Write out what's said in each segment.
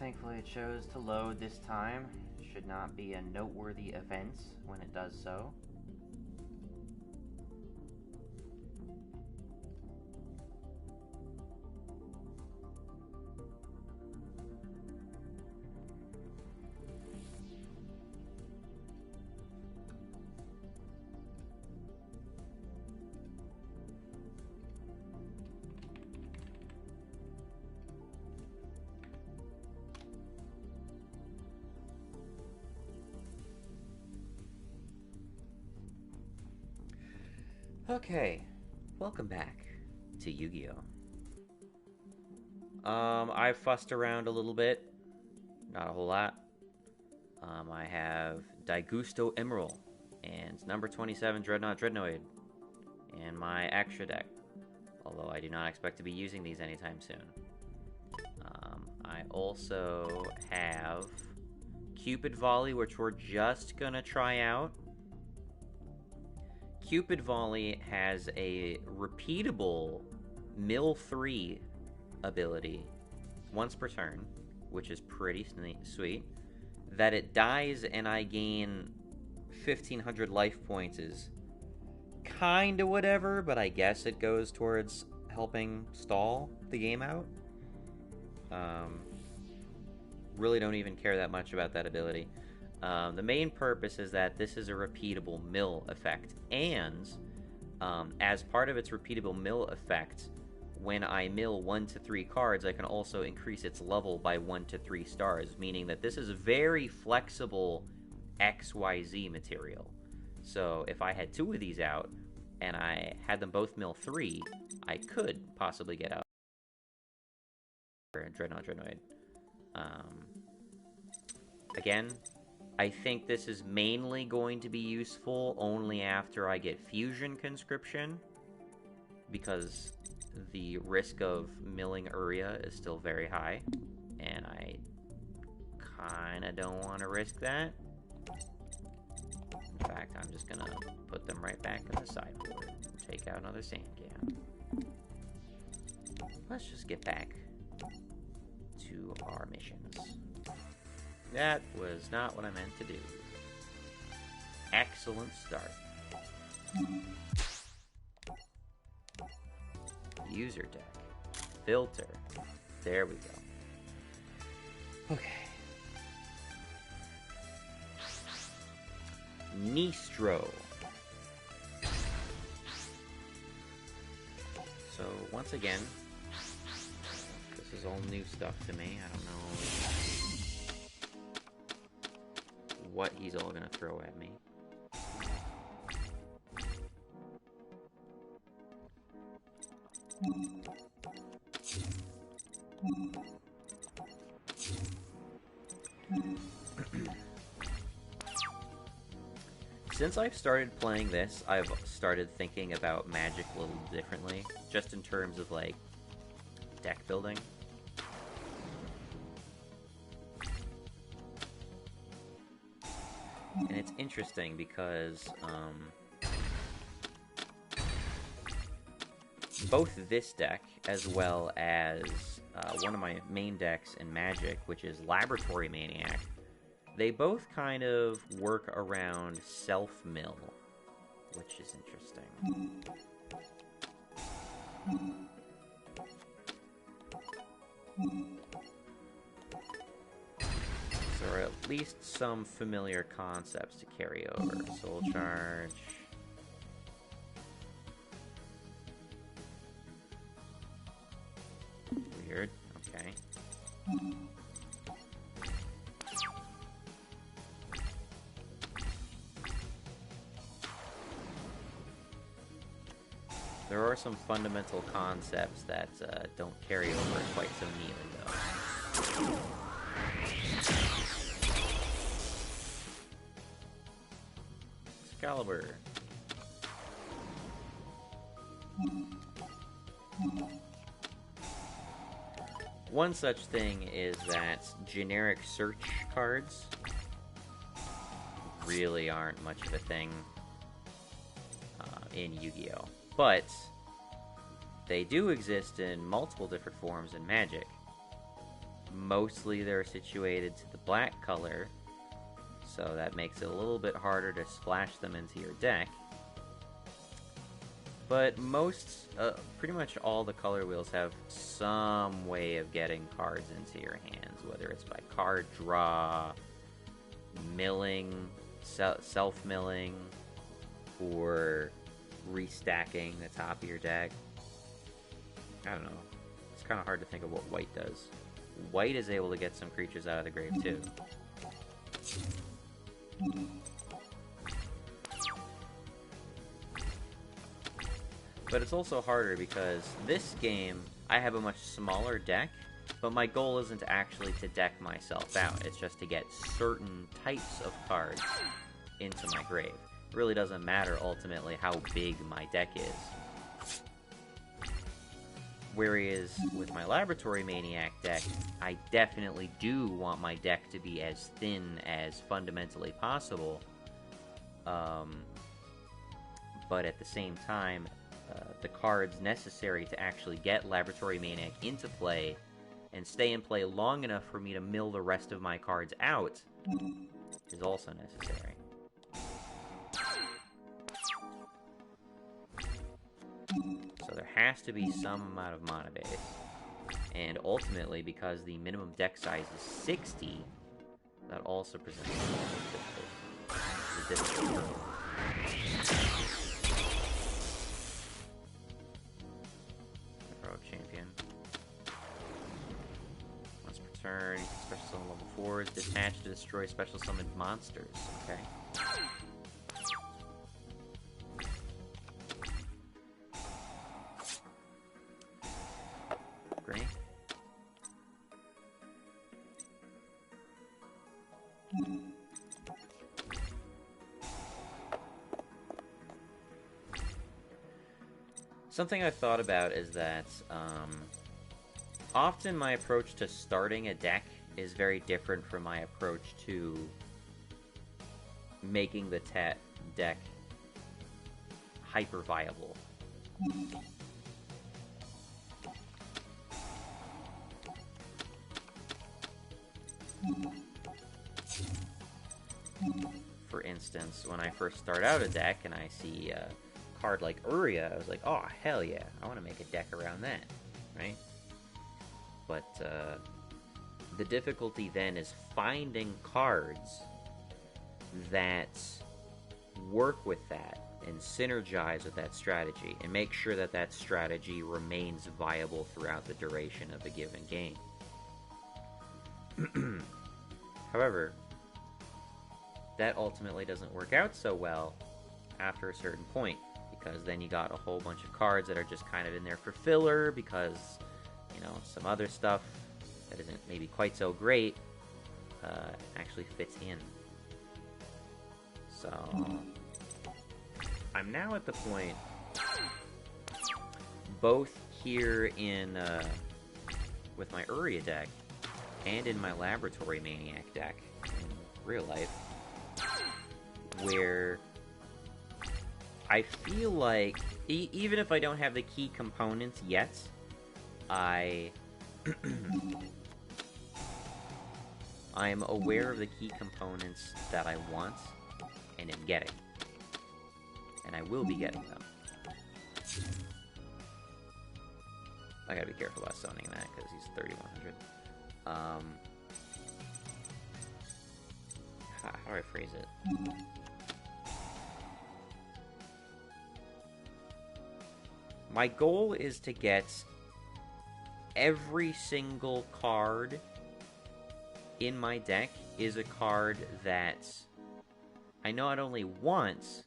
thankfully it chose to load this time. Should not be a noteworthy event when it does so. Okay, welcome back to Yu-Gi-Oh! I fussed around a little bit, not a whole lot. I have Daigusto Emerald and number 27 Dreadnought Dreadnoid and my extra deck, although I do not expect to be using these anytime soon. I also have Cupid Volley, which we're just gonna try out. Cupid Volley has a repeatable Mill 3 ability once per turn, which is pretty sweet. That it dies and I gain 1,500 life points is kinda whatever, but I guess it goes towards helping stall the game out. Really don't even care that much about that ability. The main purpose is that this is a repeatable mill effect, and as part of its repeatable mill effect, when I mill 1 to 3 cards, I can also increase its level by 1 to 3 stars, meaning that this is a very flexible XYZ material. So if I had 2 of these out, and I had them both mill 3, I could possibly get out Dreadnought Dreadnoid. Again, I think this is mainly going to be useful only after I get Fusion Conscription, because the risk of milling Uria is still very high, and I kinda don't want to risk that. In fact, I'm just gonna put them right back in the sideboard and take out another Sandgam. Let's just get back to our missions. That was not what I meant to do. Excellent start. User deck. Filter. There we go. Okay. Nistro. So, once again, this is all new stuff to me. I don't know what he's all gonna throw at me. Since I've started playing this, I've started thinking about Magic a little differently, just in terms of, like, deck building. And it's interesting because both this deck, as well as one of my main decks in Magic, which is Laboratory Maniac, they both kind of work around self-mill, which is interesting. So there are at least some familiar concepts to carry over. Soul Charge. Weird. Okay. There are some fundamental concepts that don't carry over quite so neatly, though. Excalibur. One such thing is that generic search cards really aren't much of a thing in Yu-Gi-Oh! But they do exist in multiple different forms in Magic. Mostly they're situated to the black color, so that makes it a little bit harder to splash them into your deck. But pretty much all the color wheels have some way of getting cards into your hands, whether it's by card draw, milling, self-milling, or restacking the top of your deck. I don't know. It's kind of hard to think of what white does. White is able to get some creatures out of the grave, too. But it's also harder because this game, I have a much smaller deck, but my goal isn't actually to deck myself out. It's just to get certain types of cards into my grave. It really doesn't matter, ultimately, how big my deck is. Whereas, with my Laboratory Maniac deck, I definitely do want my deck to be as thin as fundamentally possible. But at the same time, the cards necessary to actually get Laboratory Maniac into play and stay in play long enough for me to mill the rest of my cards out is also necessary. So there has to be some amount of mana base. And ultimately, because the minimum deck size is 60, that also presents a difficult champion. Once per turn, you can special summon level 4s, detach to destroy special summoned monsters. Okay. Great. Something I've thought about is that often my approach to starting a deck is very different from my approach to making the deck hyper viable. For instance, when I first start out a deck and I see a card like Uria, I was like, oh, hell yeah, I want to make a deck around that, right? But the difficulty then is finding cards that work with that and synergize with that strategy and make sure that that strategy remains viable throughout the duration of a given game. However, that ultimately doesn't work out so well after a certain point, because then you got a whole bunch of cards that are just kind of in there for filler because, you know, some other stuff that isn't maybe quite so great actually fits in. So I'm now at the point, both here in with my Uria deck and in my Laboratory Maniac deck in real life, where I feel like, even if I don't have the key components yet, I'm aware of the key components that I want and am getting. And I will be getting them. I gotta be careful about zoning that, because he's 3100. How do I phrase it? My goal is to get every single card in my deck is a card that I not only want,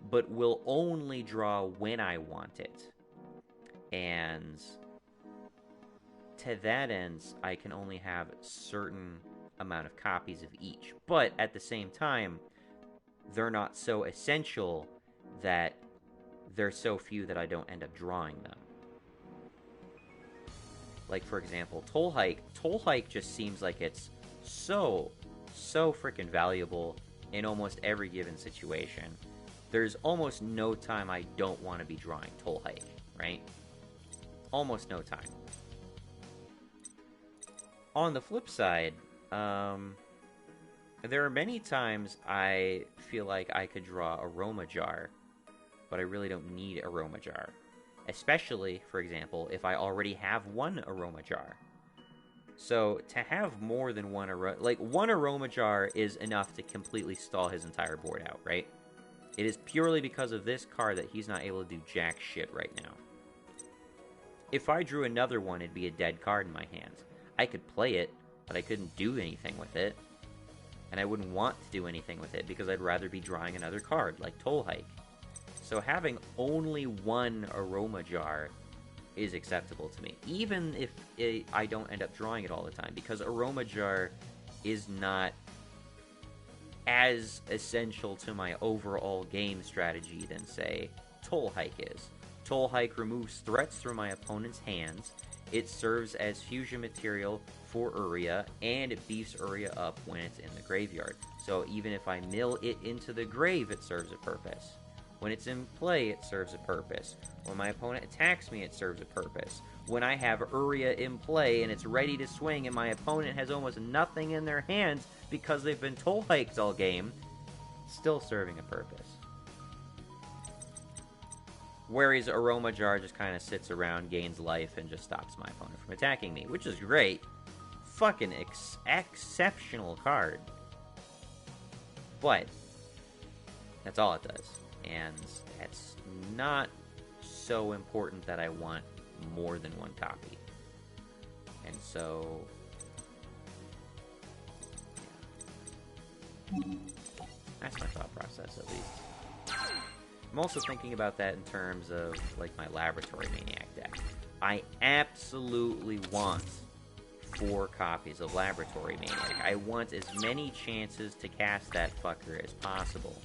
but will only draw when I want it. And to that end, I can only have a certain amount of copies of each. But at the same time, they're not so essential that there's so few that I don't end up drawing them. Like, for example, Toll Hike. Toll Hike just seems like it's so freaking valuable in almost every given situation. There's almost no time I don't want to be drawing Toll Hike, right? Almost no time. On the flip side, there are many times I feel like I could draw Aroma Jar, but I really don't need Aroma Jar. Especially, for example, if I already have one Aroma Jar. So, to have more than one one Aroma Jar is enough to completely stall his entire board out, right? It is purely because of this card that he's not able to do jack shit right now. If I drew another one, it'd be a dead card in my hands. I could play it, but I couldn't do anything with it. And I wouldn't want to do anything with it because I'd rather be drawing another card, like Toll Hike. So having only one Aroma Jar is acceptable to me, even if I don't end up drawing it all the time, because Aroma Jar is not as essential to my overall game strategy than, say, Toll Hike is. Toll Hike removes threats from my opponent's hands, it serves as fusion material for Uria, and it beefs Uria up when it's in the graveyard. So even if I mill it into the grave, it serves a purpose. When it's in play, it serves a purpose. When my opponent attacks me, it serves a purpose. When I have Uria in play and it's ready to swing and my opponent has almost nothing in their hands because they've been Toll Hiked all game, still serving a purpose. Whereas Aroma Jar just kind of sits around, gains life, and just stops my opponent from attacking me, which is great. Fucking exceptional card. But that's all it does. And that's not so important that I want more than one copy. And so, yeah. That's my thought process, at least. I'm also thinking about that in terms of, like, my Laboratory Maniac deck. I absolutely want 4 copies of Laboratory Maniac. I want as many chances to cast that fucker as possible.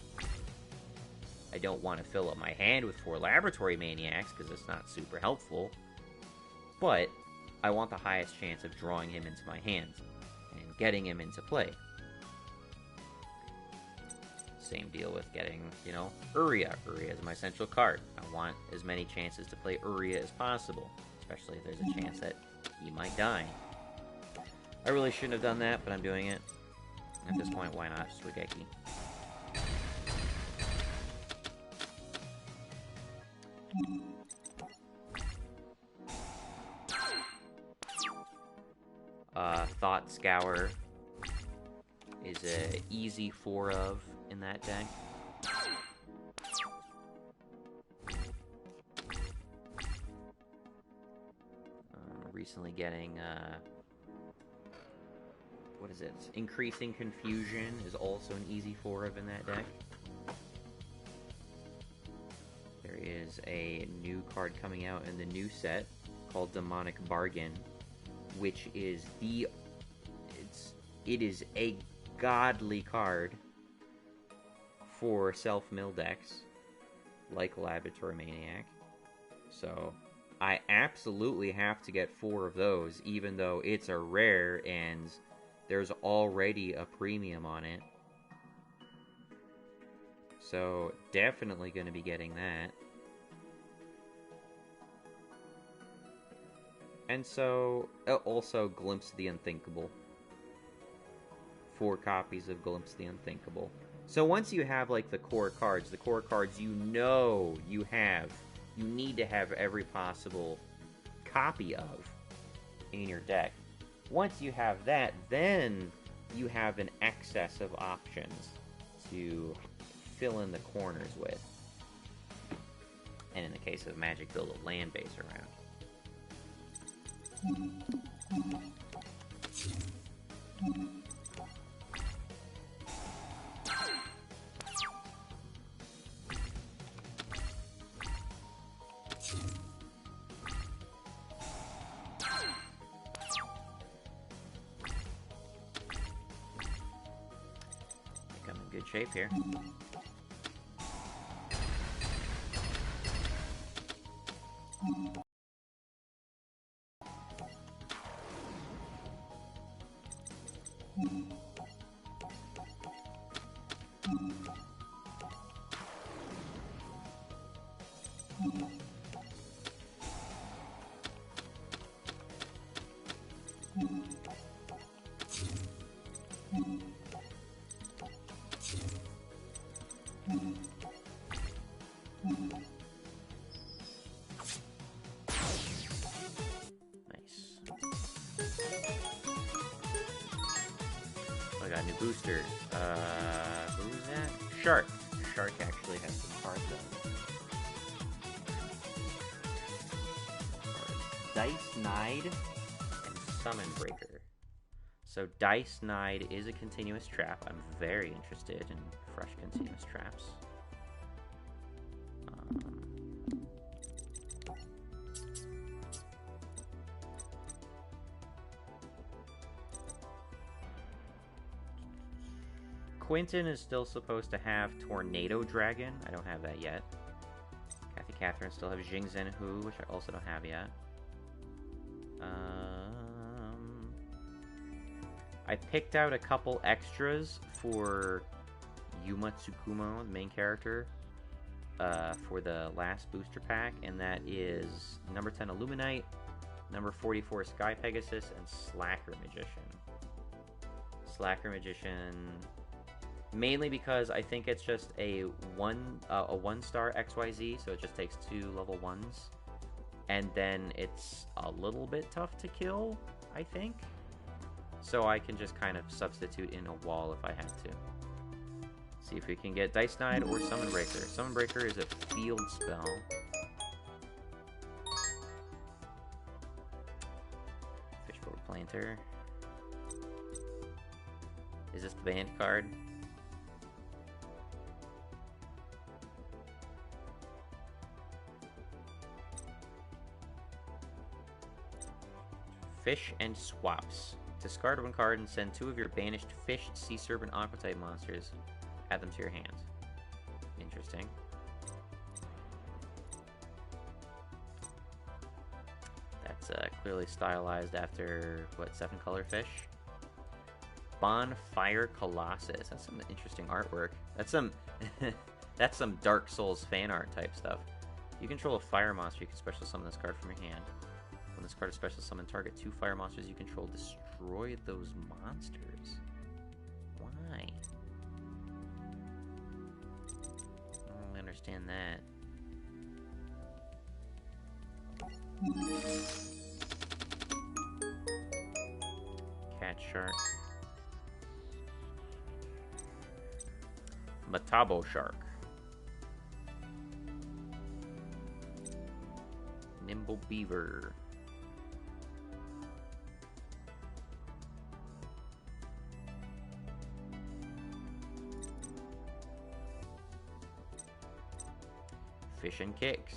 I don't want to fill up my hand with 4 Laboratory Maniacs, because it's not super helpful. But I want the highest chance of drawing him into my hands and getting him into play. Same deal with getting, Uria. Uria is my central card. I want as many chances to play Uria as possible, especially if there's a chance that he might die. I really shouldn't have done that, but I'm doing it. At this point, why not? Swigeki. Thought Scour is a easy 4 of in that deck. Recently getting, what is it? Increasing Confusion is also an easy 4 of in that deck. There is a new card coming out in the new set called Demonic Bargain, which is it is a godly card for self-mill decks, like Laboratory Maniac. So, I absolutely have to get 4 of those, even though it's a rare and there's already a premium on it. So, definitely going to be getting that. And so, also Glimpse of the Unthinkable. 4 copies of Glimpse of the Unthinkable. So once you have, like, the core cards you need to have every possible copy of in your deck. Once you have that, then you have an excess of options to fill in the corners with. And in the case of Magic, build a land base around. I think I'm in good shape here. Nice. Oh, I got a new booster. Who is that? Shark. Shark actually has some cards on. Dice Nide and Summon Breaker. So Dice Nide is a continuous trap. I'm very interested in fresh continuous traps. Quentin is still supposed to have Tornado Dragon. I don't have that yet. Kathy Catherine still have Jing Zhen Hu, which I also don't have yet. I picked out a couple extras for Yuma Tsukumo, the main character, for the last booster pack, and that is number 10 Illuminite, number 44 Sky Pegasus, and Slacker Magician. Slacker Magician, mainly because I think it's just a one-star XYZ, so it just takes 2 level 1s, and then it's a little bit tough to kill, I think. So I can just kind of substitute in a wall if I have to. See if we can get Dice Nide or Summon Breaker. Summon Breaker is a field spell. Fishbowl Planter. Is this the banned card? Fish and Swaps. Discard 1 card and send 2 of your banished Fish, Sea Serpent, Aqua type monsters. Add them to your hand. Interesting. That's clearly stylized after, what, 7-color fish? Bonfire Colossus. That's some interesting artwork. That's some that's some Dark Souls fan art type stuff. You control a fire monster, you can special summon this card from your hand. When this card is special summon, target 2 fire monsters you control. Destroy those monsters. Why? I don't really understand that. Cat Shark. Matabo Shark. Nimble Beaver. Fish and Kicks.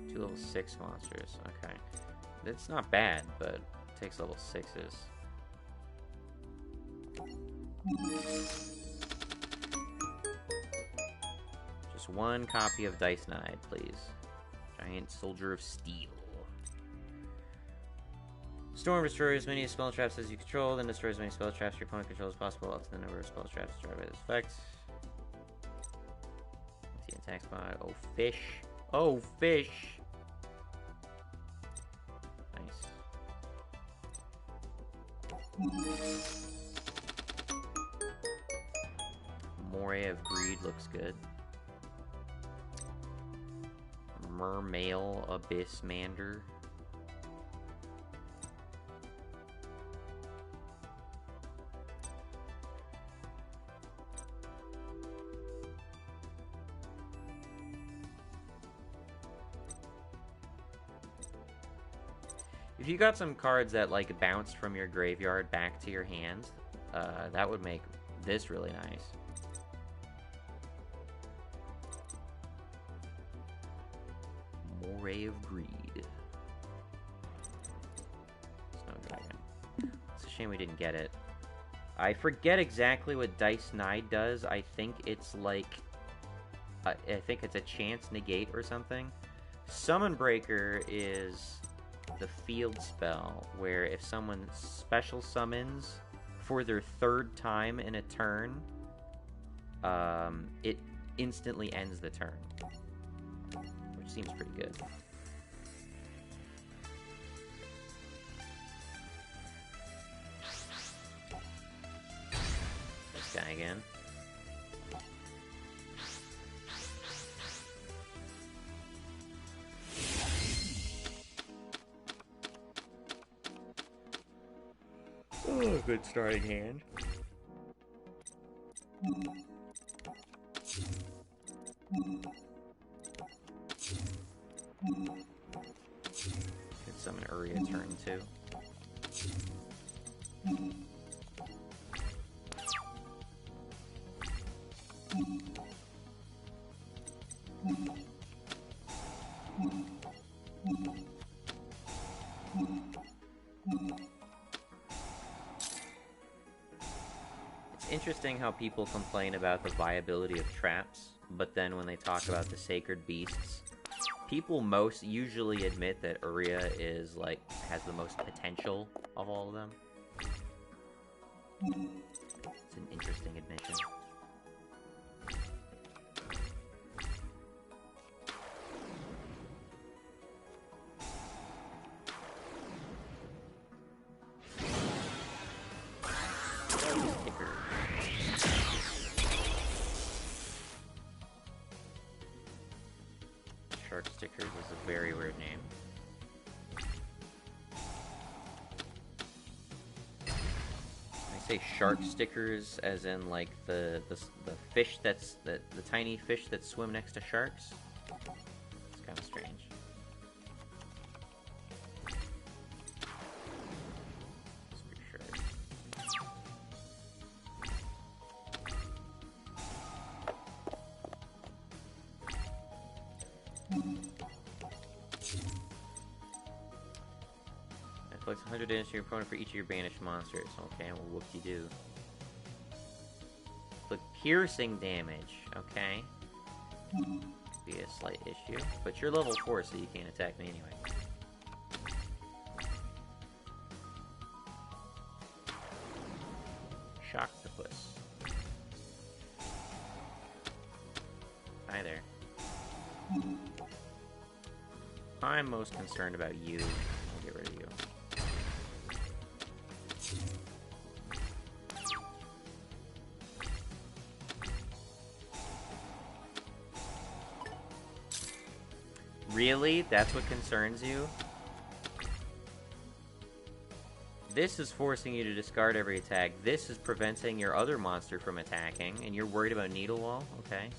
Two level 6 monsters. Okay. It's not bad, but it takes level 6s. Just 1 copy of Dice Nide, please. Giant Soldier of Steel. Storm destroys as many spell traps as you control, then destroys as many spell traps your opponent controls as possible, up to the number of spell traps destroyed by this effect. The attack spot. Oh, fish. Oh, fish! Nice. Moray of Greed looks good. Mermail Abyss Mander. If you got some cards that like bounced from your graveyard back to your hand, that would make this really nice. Moray of Greed. Snow Dragon. It's a shame we didn't get it. I forget exactly what Dice Nide does. I think it's like... I think it's a chance negate or something. Summon Breaker is the field spell, where if someone special summons for their 3rd time in a turn, it instantly ends the turn. seems pretty good. This guy again. Oh, good starting hand. Could summon Uria turn 2. It's interesting how people complain about the viability of traps, but then when they talk about the sacred beasts, people most usually admit that Uria is, like, has the most potential of all of them. It's an interesting admission. Shark Stickers is a very weird name. I say shark stickers as in like the fish that's the tiny fish that swim next to sharks. It's kind of strange. Inflicts 100 damage to your opponent for each of your banished monsters. Okay, well, whoop-de-doo. But piercing damage, okay. Be a slight issue. But you're level 4, so you can't attack me anyway. Shocktopus. Hi there. I'm most concerned about you. I'll get rid of you. Really? That's what concerns you? This is forcing you to discard every attack. This is preventing your other monster from attacking, and you're worried about Needle Wall? Okay.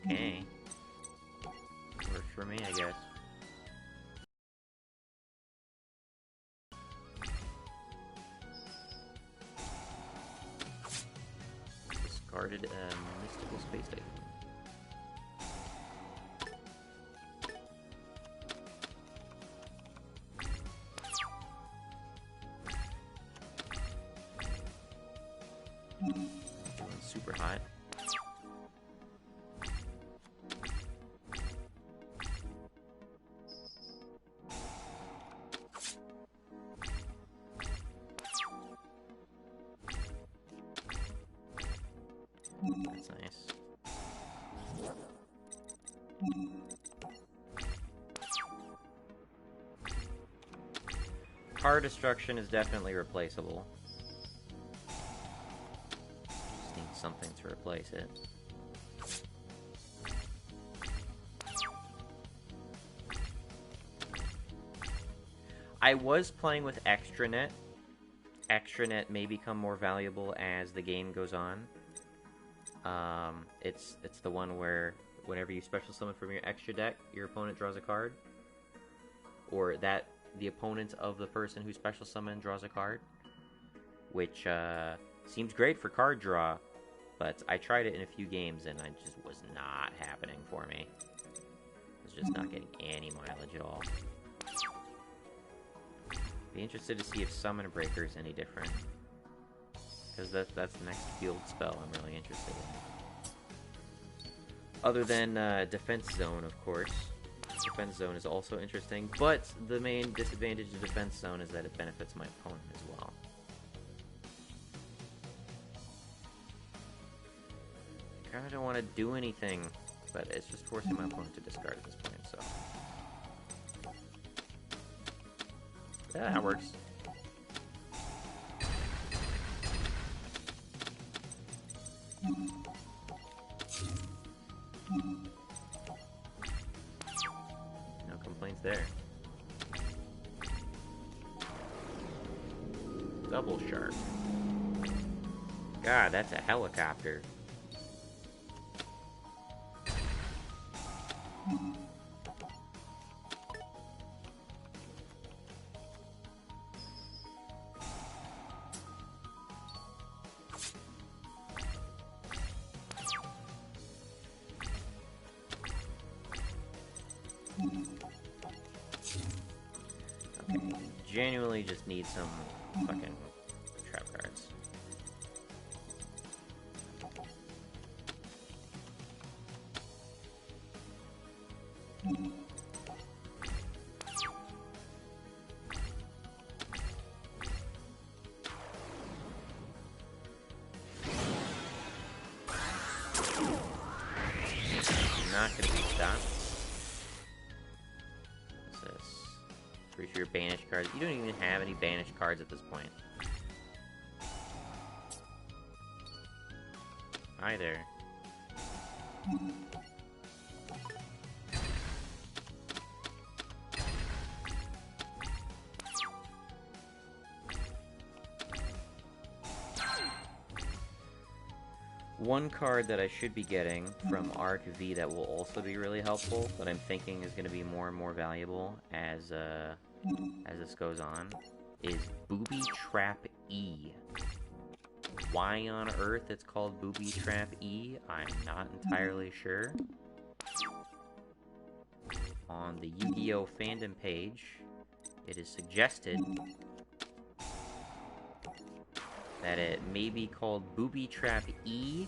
Okay. Works for me, I guess. Discarded a mystical space item. Doing super hot. That's nice. Card destruction is definitely replaceable. Just need something to replace it. I was playing with Extranet. Extranet may become more valuable as the game goes on. It's the one where whenever you special summon from your extra deck, your opponent draws a card. Or that the opponent of the person who special summoned draws a card. Which seems great for card draw, but I tried it in a few games and it just was not happening for me. I was just not getting any mileage at all. Be interested to see if Summon Breaker is any different. Because that's the next field spell I'm really interested in. Other than Defense Zone, of course. Defense Zone is also interesting, but the main disadvantage of Defense Zone is that it benefits my opponent as well. Card I don't want to do anything, but it's just forcing my opponent to discard at this point, so... Yeah, that works. No complaints there. Double shark. God, that's a helicopter. Okay, genuinely just need some fucking trap cards. Not gonna be stopped. What's this? Pretty sure banished cards. You don't even have any banished cards at this point. Hi there. One card that I should be getting from Arc V that will also be really helpful, that I'm thinking is going to be more and more valuable as this goes on, is Booby Trap E. Why on earth it's called Booby Trap E, I'm not entirely sure. On the Yu-Gi-Oh! Fandom page, it is suggested that it may be called Booby Trap E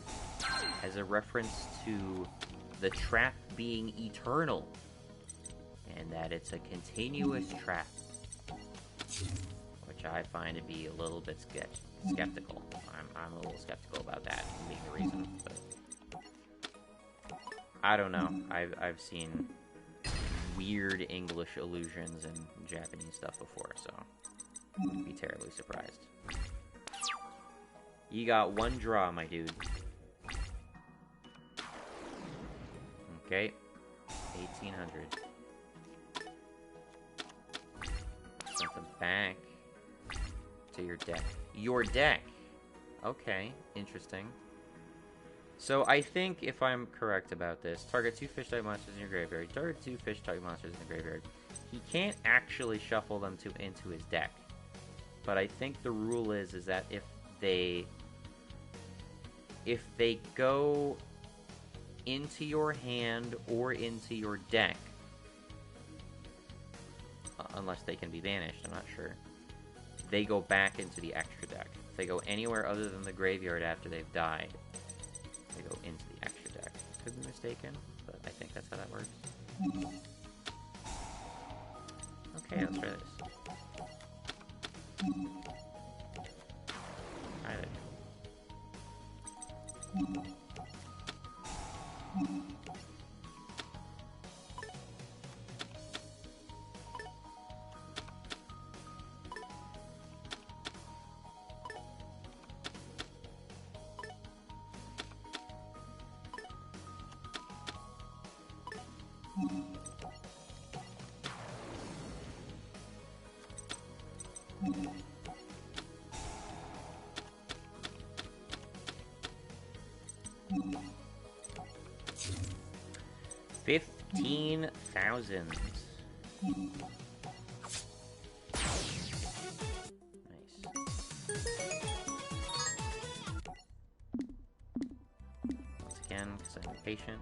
as a reference to the trap being eternal, and that it's a continuous trap, which I find to be a little bit skeptical. I'm a little skeptical about that being the reason, but I don't know. I've seen weird English allusions and Japanese stuff before, so I wouldn't be terribly surprised. You got one draw, my dude. Okay. 1800. Something back to your deck. Your deck! Okay, interesting. So I think, if I'm correct about this, target 2 fish-type monsters in your graveyard. Target 2 fish-type monsters in the graveyard. He can't actually shuffle them into his deck. But I think the rule is that if they go into your hand or into your deck, unless they can be banished, I'm not sure, they go back into the extra deck. If they go anywhere other than the graveyard after they've died, they go into the extra deck. Could be mistaken, but I think that's how that works. Okay, let's try this. Hi there. $15,000. Nice. Once again, because I'm impatient.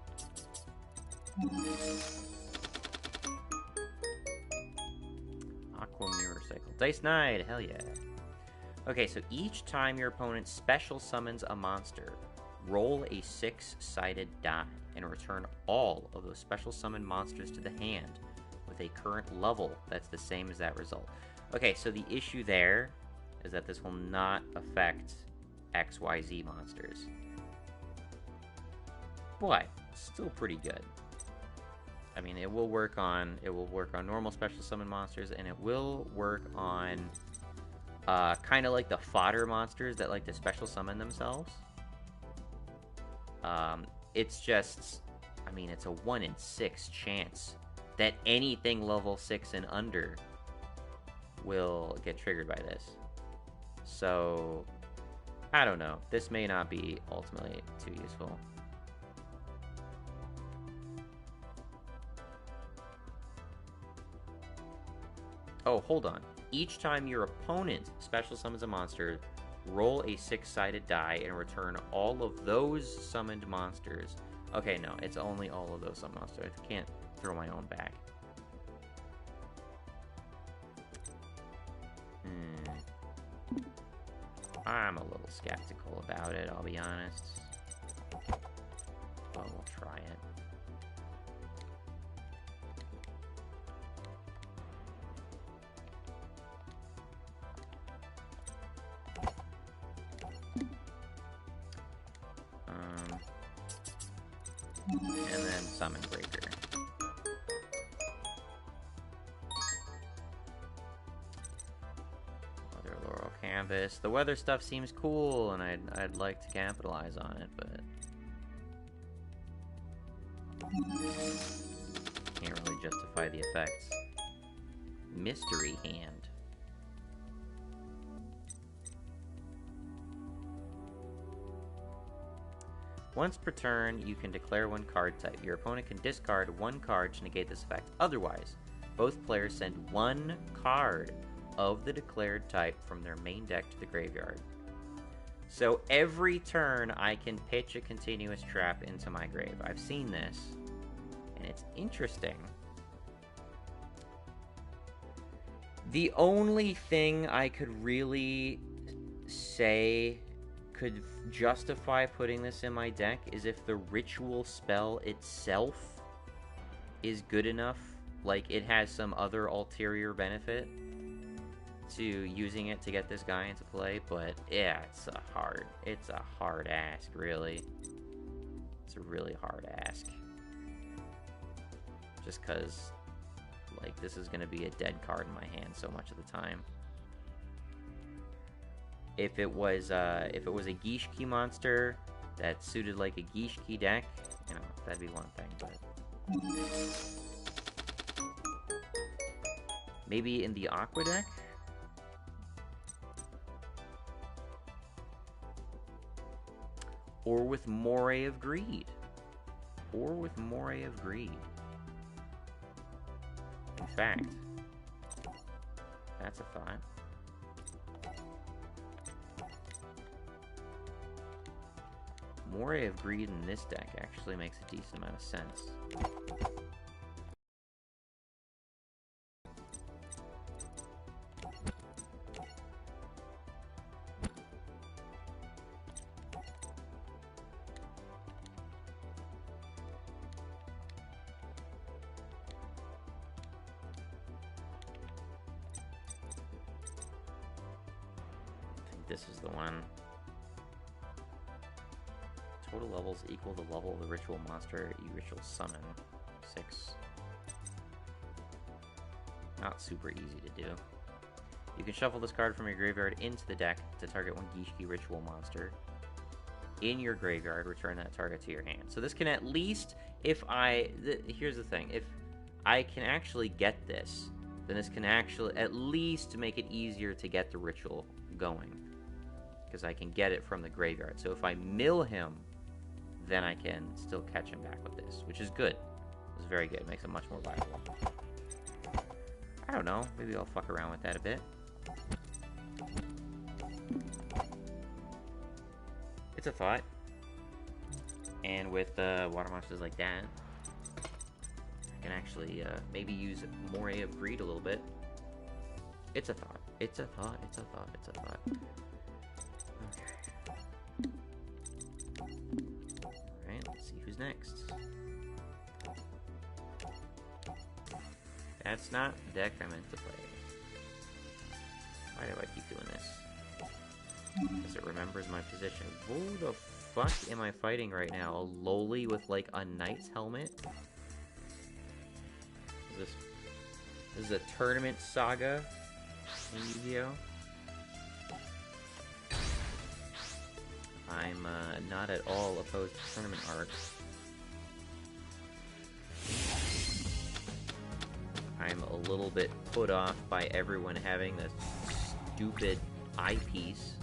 Aqua Mirror Cycle. Dice Knight, hell yeah. Okay, so each time your opponent special summons a monster, roll a 6-sided die and return all of those special summoned monsters to the hand with a current level that's the same as that result. Okay, so the issue there is that this will not affect XYZ monsters. but still pretty good. I mean, it will work on normal special summon monsters, and it will work on kind of like the fodder monsters that like to special summon themselves. It's just, I mean, it's a 1 in 6 chance that anything level 6 and under will get triggered by this. So, I don't know. This may not be ultimately too useful. Oh, hold on. Each time your opponent special summons a monster, roll a 6-sided die and return all of those summoned monsters. Okay, no, it's only all of those summoned monsters. I can't throw my own back. I'm a little skeptical about it, I'll be honest. But we'll try it. And then Summon Breaker. Weather Laurel Canvas. The weather stuff seems cool, and I'd like to capitalize on it, but can't really justify the effects. Mystery Hand. Once per turn, you can declare one card type. Your opponent can discard one card to negate this effect. Otherwise, both players send one card of the declared type from their main deck to the graveyard. So every turn, I can pitch a continuous trap into my grave. I've seen this, and it's interesting. The only thing I could really say could justify putting this in my deck is if the ritual spell itself is good enough, like it has some other ulterior benefit to using it to get this guy into play. But yeah, it's a hard ask, really. It's a really hard ask. Just because, like, this is going to be a dead card in my hand so much of the time. If it was a Gishki monster that suited like a Gishki deck, you know, that'd be one thing, but maybe in the Aqua deck? Or with Moray of Greed. In fact, that's a thought. Moray of Greed in this deck actually makes a decent amount of sense. I think this is the one. Total levels equal the level of the ritual monster you ritual summon. 6. Not super easy to do. You can shuffle this card from your graveyard into the deck to target one Gishki ritual monster. In your graveyard, return that target to your hand. So this can at least, if here's the thing, if I can actually get this, then this can actually at least make it easier to get the ritual going. Because I can get it from the graveyard. So if I mill him, then I can still catch him back with this, which is good. It's very good. It makes it much more viable. I don't know. Maybe I'll fuck around with that a bit. It's a thought. And with water monsters like that, I can actually maybe use Moray of Greed a little bit. It's a thought. It's a thought. It's a thought. It's a thought. Next. That's not the deck I meant to play. Why do I keep doing this? Because it remembers my position. Who the fuck am I fighting right now? A lowly with, like, a knight's helmet? This is a tournament saga in Yu-Gi-Oh! I'm not at all opposed to tournament art. I'm a little bit put off by everyone having this stupid eyepiece.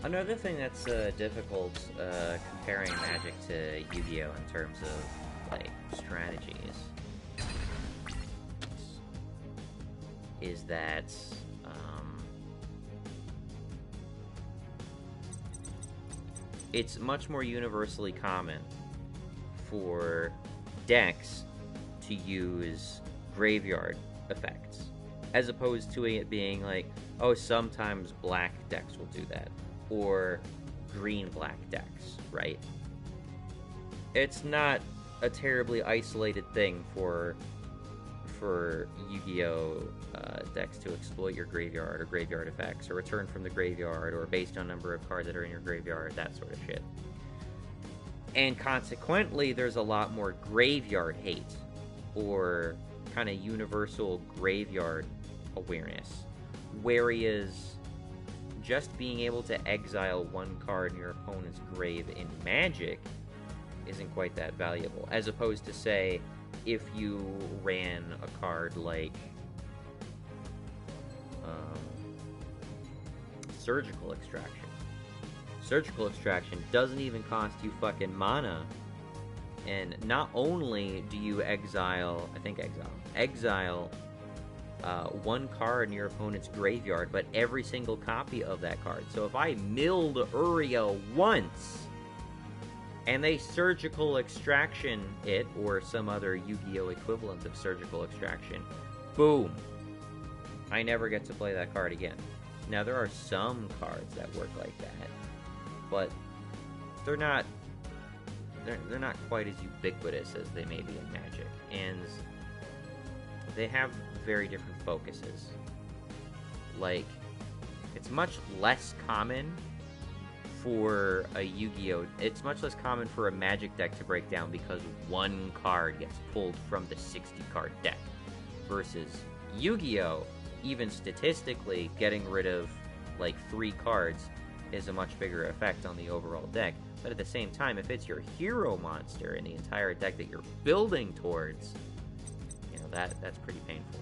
Another thing that's difficult comparing Magic to Yu-Gi-Oh! In terms of, like, strategies is that it's much more universally common for decks to use graveyard effects, as opposed to it being like, oh, sometimes black decks will do that, or green-black decks, right? It's not a terribly isolated thing for Yu-Gi-Oh! Decks to exploit your graveyard or graveyard effects, or return from the graveyard, or based on number of cards that are in your graveyard, that sort of shit. And consequently, there's a lot more graveyard hate, or kind of universal graveyard awareness. Whereas just being able to exile one card in your opponent's grave in Magic isn't quite that valuable. As opposed to, say, if you ran a card like Surgical Extraction. Surgical Extraction doesn't even cost you fucking mana, and not only do you exile one card in your opponent's graveyard, but every single copy of that card. So if I milled Uria once, and they Surgical Extraction it, or some other Yu-Gi-Oh! Equivalent of Surgical Extraction, boom! I never get to play that card again. Now, there are some cards that work like that, but they're not quite as ubiquitous as they may be in Magic, and they have very different focuses. Like, it's much less common for a Yu-Gi-Oh! It's much less common for a Magic deck to break down because one card gets pulled from the 60-card deck, versus Yu-Gi-Oh! Even statistically, getting rid of, like, 3 cards is a much bigger effect on the overall deck. But at the same time, if it's your hero monster in the entire deck that you're building towards, you know, that's pretty painful.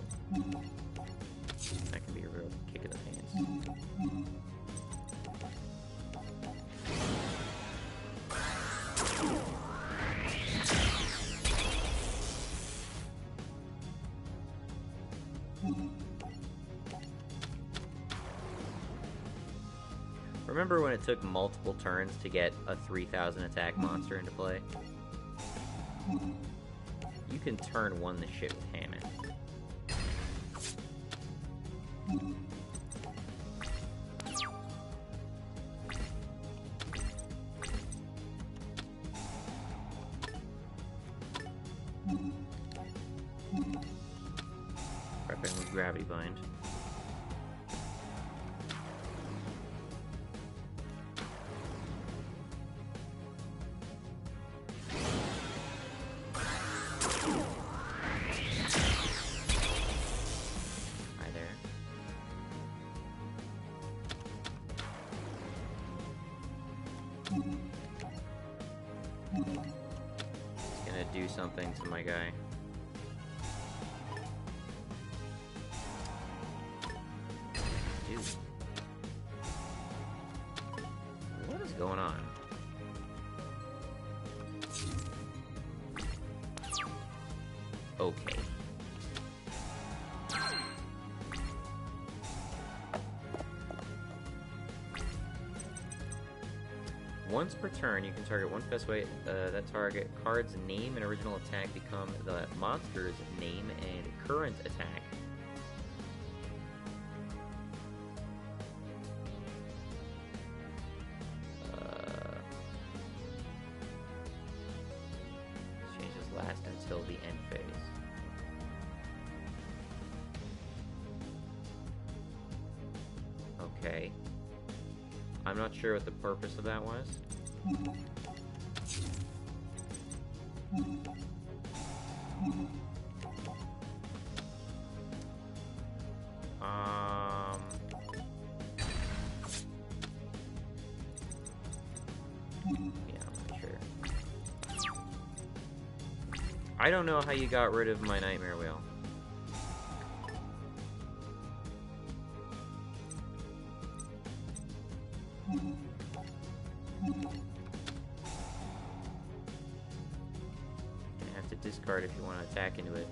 That can be a real kick in the pants. Remember when it took multiple turns to get a 3,000 attack monster into play? You can turn 1 this shit with Hammond. Prepping with Gravity Bind. Hi there. to my guy. Dude. What is going on? Okay. Once per turn, you can target one best way. That target card's name and original attack become the monster's name and current attack. Changes last until the end phase. Okay. I'm not sure what the purpose of that was. Yeah, I'm not sure. I don't know how you got rid of my nightmare wheel. You have to discard if you want to attack into it.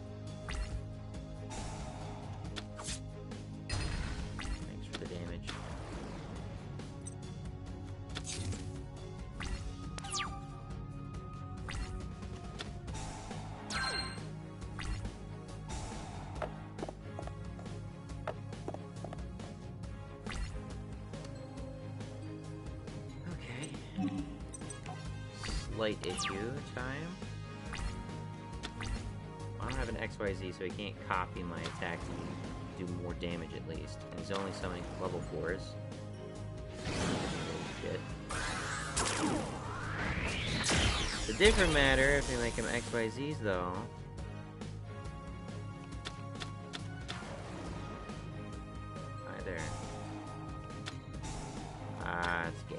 Thanks for the damage. Slight issue time. I don't have an XYZ, so he can't copy my attack to do more damage at least. And he's only summoning level 4s. Shit. It's a different matter if they make him XYZs though. Hi there. Ah, it's game.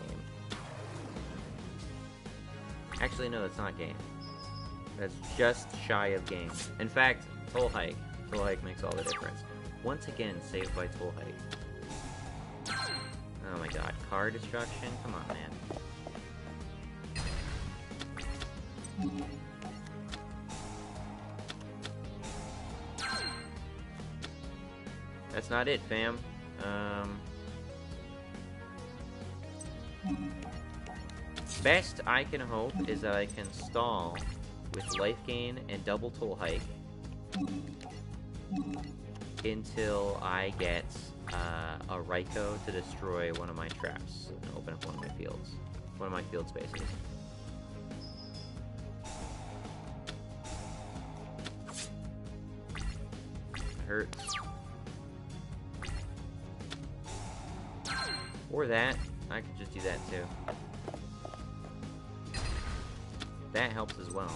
Actually, no, that's not game. That's just shy of game. In fact, Toll Hike. Toll Hike makes all the difference. Once again, saved by Toll Hike. Oh my god, card destruction? Come on, man. That's not it, fam. Best I can hope is that I can stall with life gain and double Toll Hike until I get a Raikou to destroy one of my traps and open up one of my fields. One of my field spaces. Hurts. Or that. I could just do that too. That helps as well.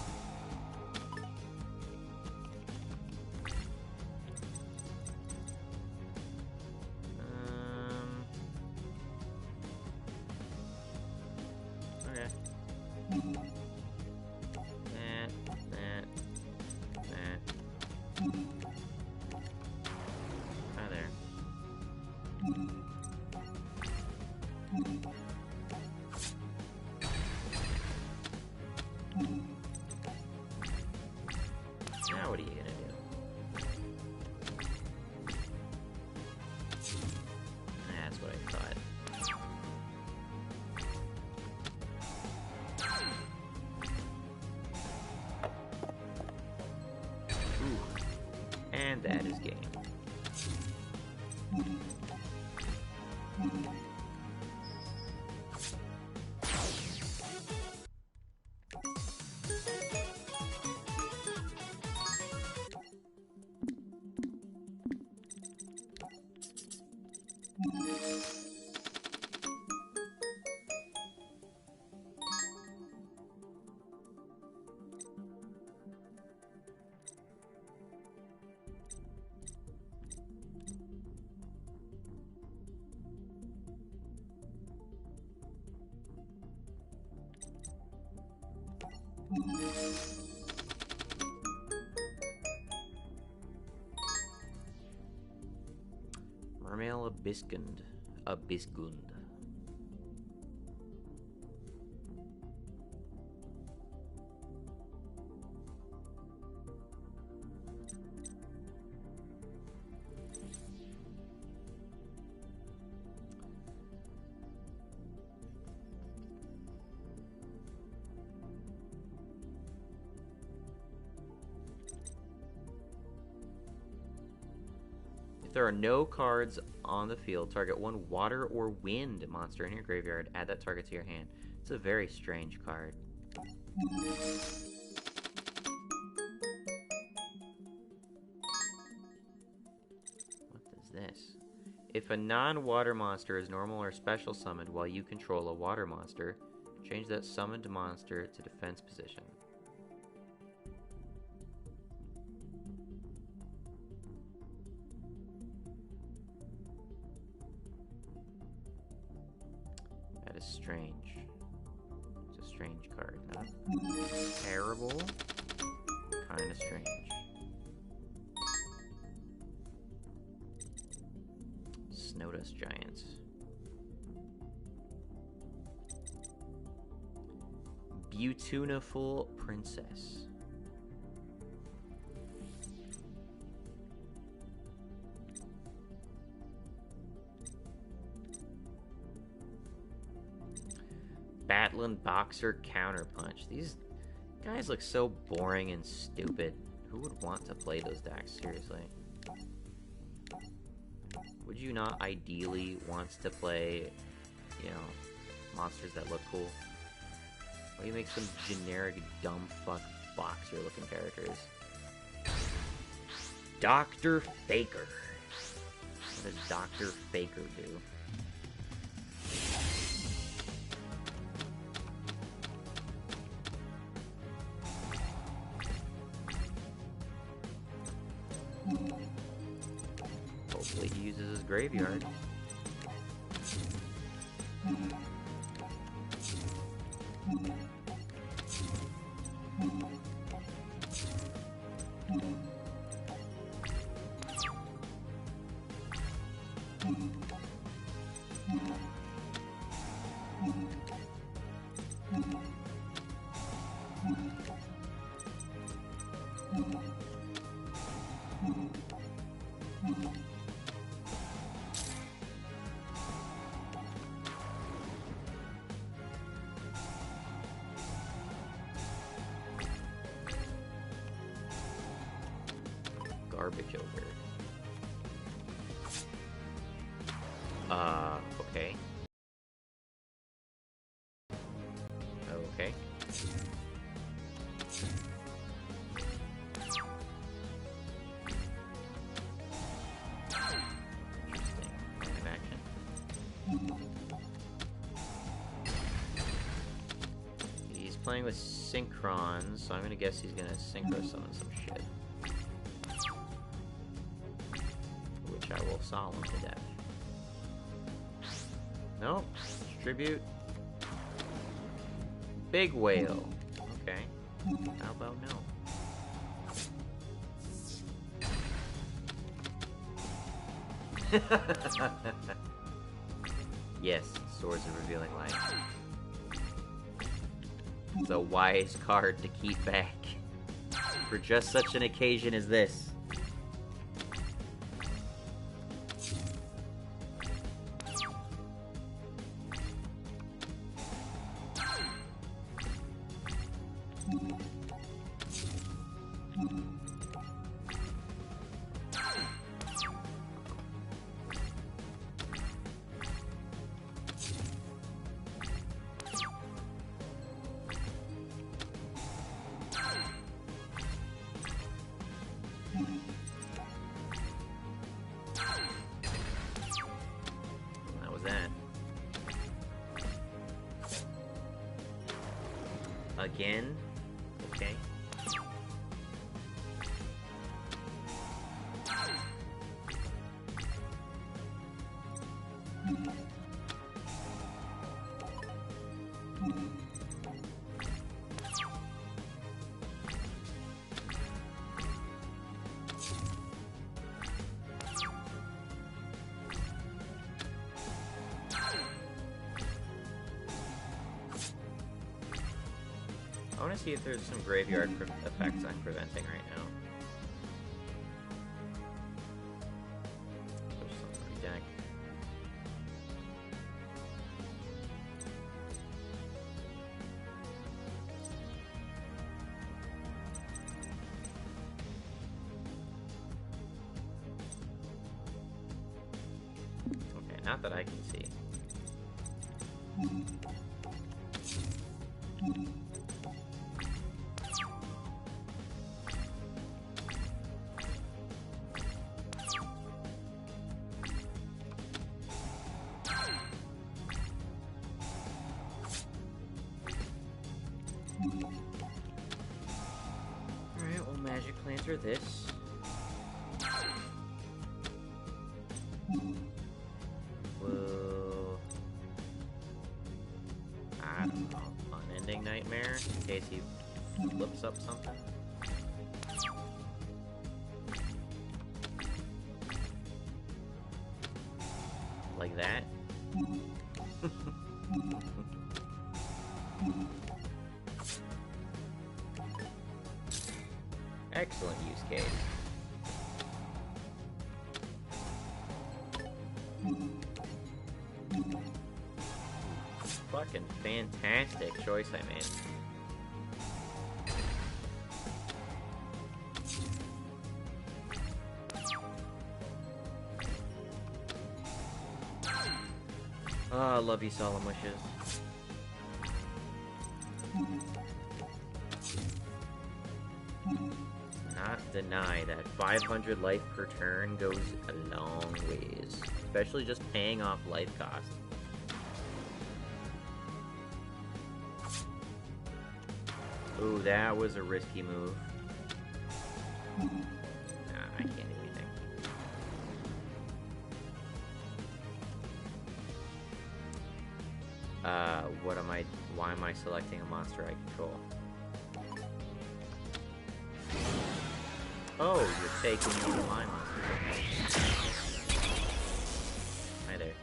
Okay. That. Hi there. Now what are you gonna do? That's what I thought. Ooh. And that is game. Armel Abiskund. Abiskund. If there are no cards on the field, target one water or wind monster in your graveyard. Add that target to your hand. It's a very strange card. What is this? If a non-water monster is normal or special summoned while you control a water monster, change that summoned monster to defense position. That is strange. It's a strange card. Not terrible. Kind of strange. Snowdust Giants. Beautiful Princess. Battling Boxer Counterpunch. These guys look so boring and stupid. Who would want to play those decks, seriously? Would you not ideally want to play, you know, monsters that look cool? Why do you make some generic dumb fuck boxer looking characters? Dr. Faker. What does Dr. Faker do? Hopefully he uses his graveyard. Garbage over. Okay. Okay. Interesting. Line of action. He's playing with Synchrons, so I'm gonna guess he's gonna synchro summon some shit. Which I will solemn to death. Nope. Distribute. Big Whale. Okay. How about no? Yes, Swords of Revealing Light. It's a wise card to keep back for just such an occasion as this. That was that. Again? Okay. want to see if there's some graveyard effects I'm preventing right now. Push some deck. Okay, not that I can see. Alright, we'll Magic Planter this. We'll... I don't know. Unending Nightmare, in case he flips up something. Like that. Excellent use case. Fucking fantastic choice I made. Oh, I love you, Solemn Wishes. Not deny that 500 life per turn goes a long ways. Especially just paying off life cost. Ooh, that was a risky move. Nah, I can't do anything. Why am I selecting a monster I control? Oh, you're taking one of my monsters. Hi there.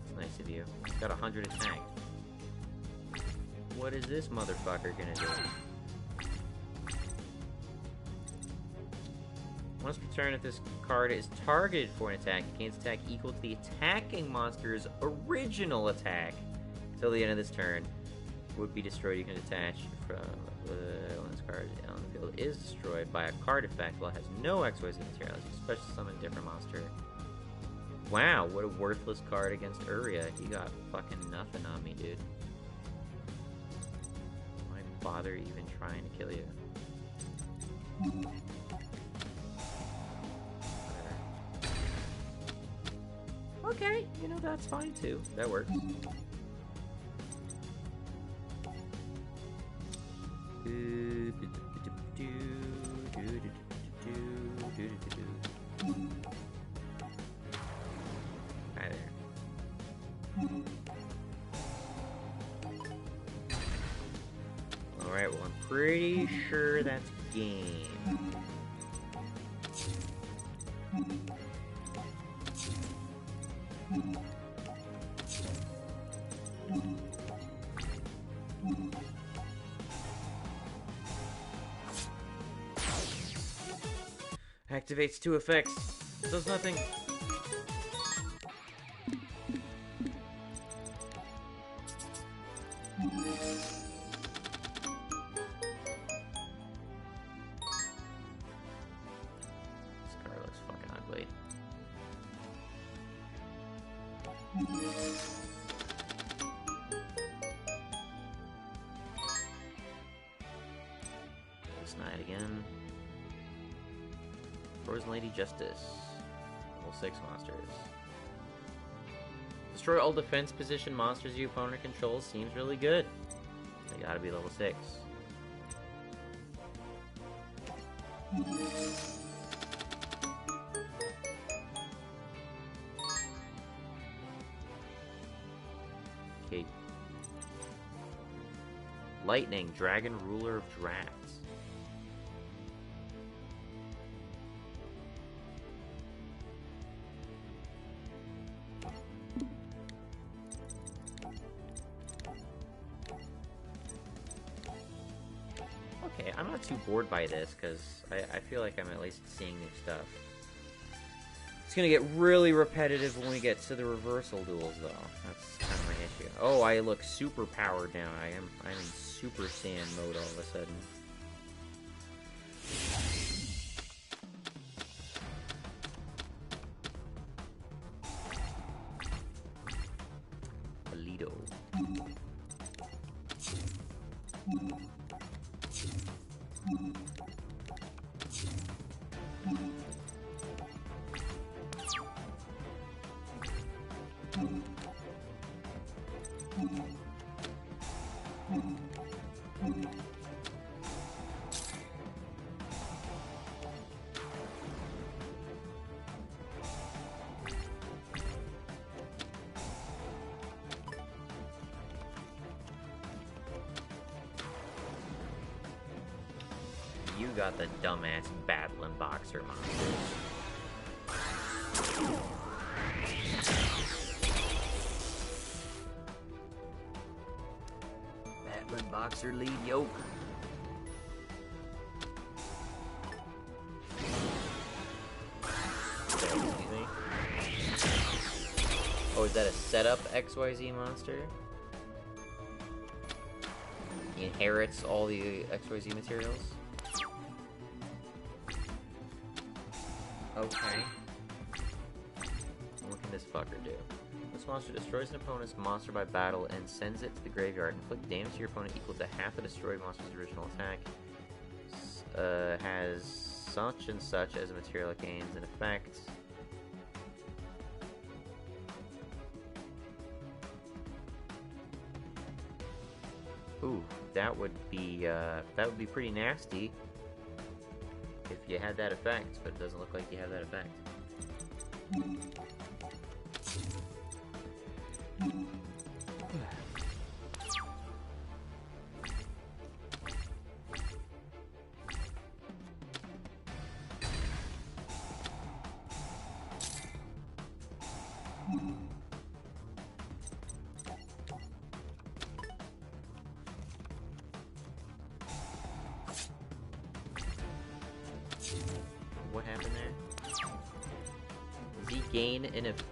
It's nice of you. It's got 100 attack. What is this motherfucker gonna do? Once per turn, if this card is targeted for an attack, it gains attack equal to the attacking monster's original attack until the end of this turn. Would be destroyed. You can attach from when this card on the field is destroyed by a card effect while it has no XYZ materials. Special summon a different monster. Wow, what a worthless card against Uria. He got fucking nothing on me, dude. Why bother even trying to kill you? Okay, you know, that's fine too. That works. Hi there. Alright, well, I'm pretty sure that's game. Activates 2 effects. Does nothing. This card looks fucking ugly. This night again. Frozen Lady Justice. Level 6 monsters. Destroy all defense position monsters your opponent controls. Seems really good. They gotta be level 6. Okay. Lightning, Dragon Ruler of Drafts. okay. I'm not too bored by this, because I feel like I'm at least seeing new stuff. It's gonna get really repetitive when we get to the reversal duels, though. That's kind of my issue. Oh, I look super powered now. I'm in Super Saiyan mode all of a sudden. Lido. You got the dumbass battling boxer monsters. Battling boxer lead yoke. Excuse me. Oh, is that a setup XYZ monster? He inherits all the XYZ materials? Okay. What can this fucker do? This monster destroys an opponent's monster by battle and sends it to the graveyard. Inflict damage to your opponent equal to half the destroyed monster's original attack. Has such and such as a material it gains an effect. Ooh, that would be pretty nasty if you had that effect, but it doesn't look like you have that effect. What happened there? Does he gain an effect?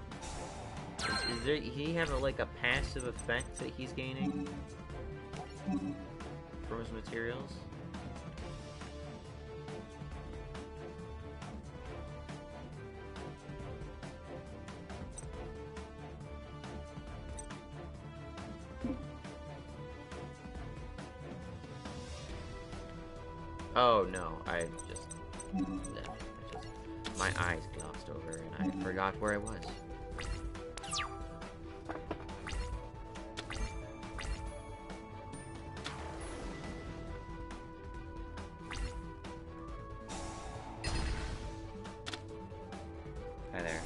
Is there, he have like a passive effect that he's gaining from his materials? Oh no, my eyes glossed over and I forgot where I was. Hi there.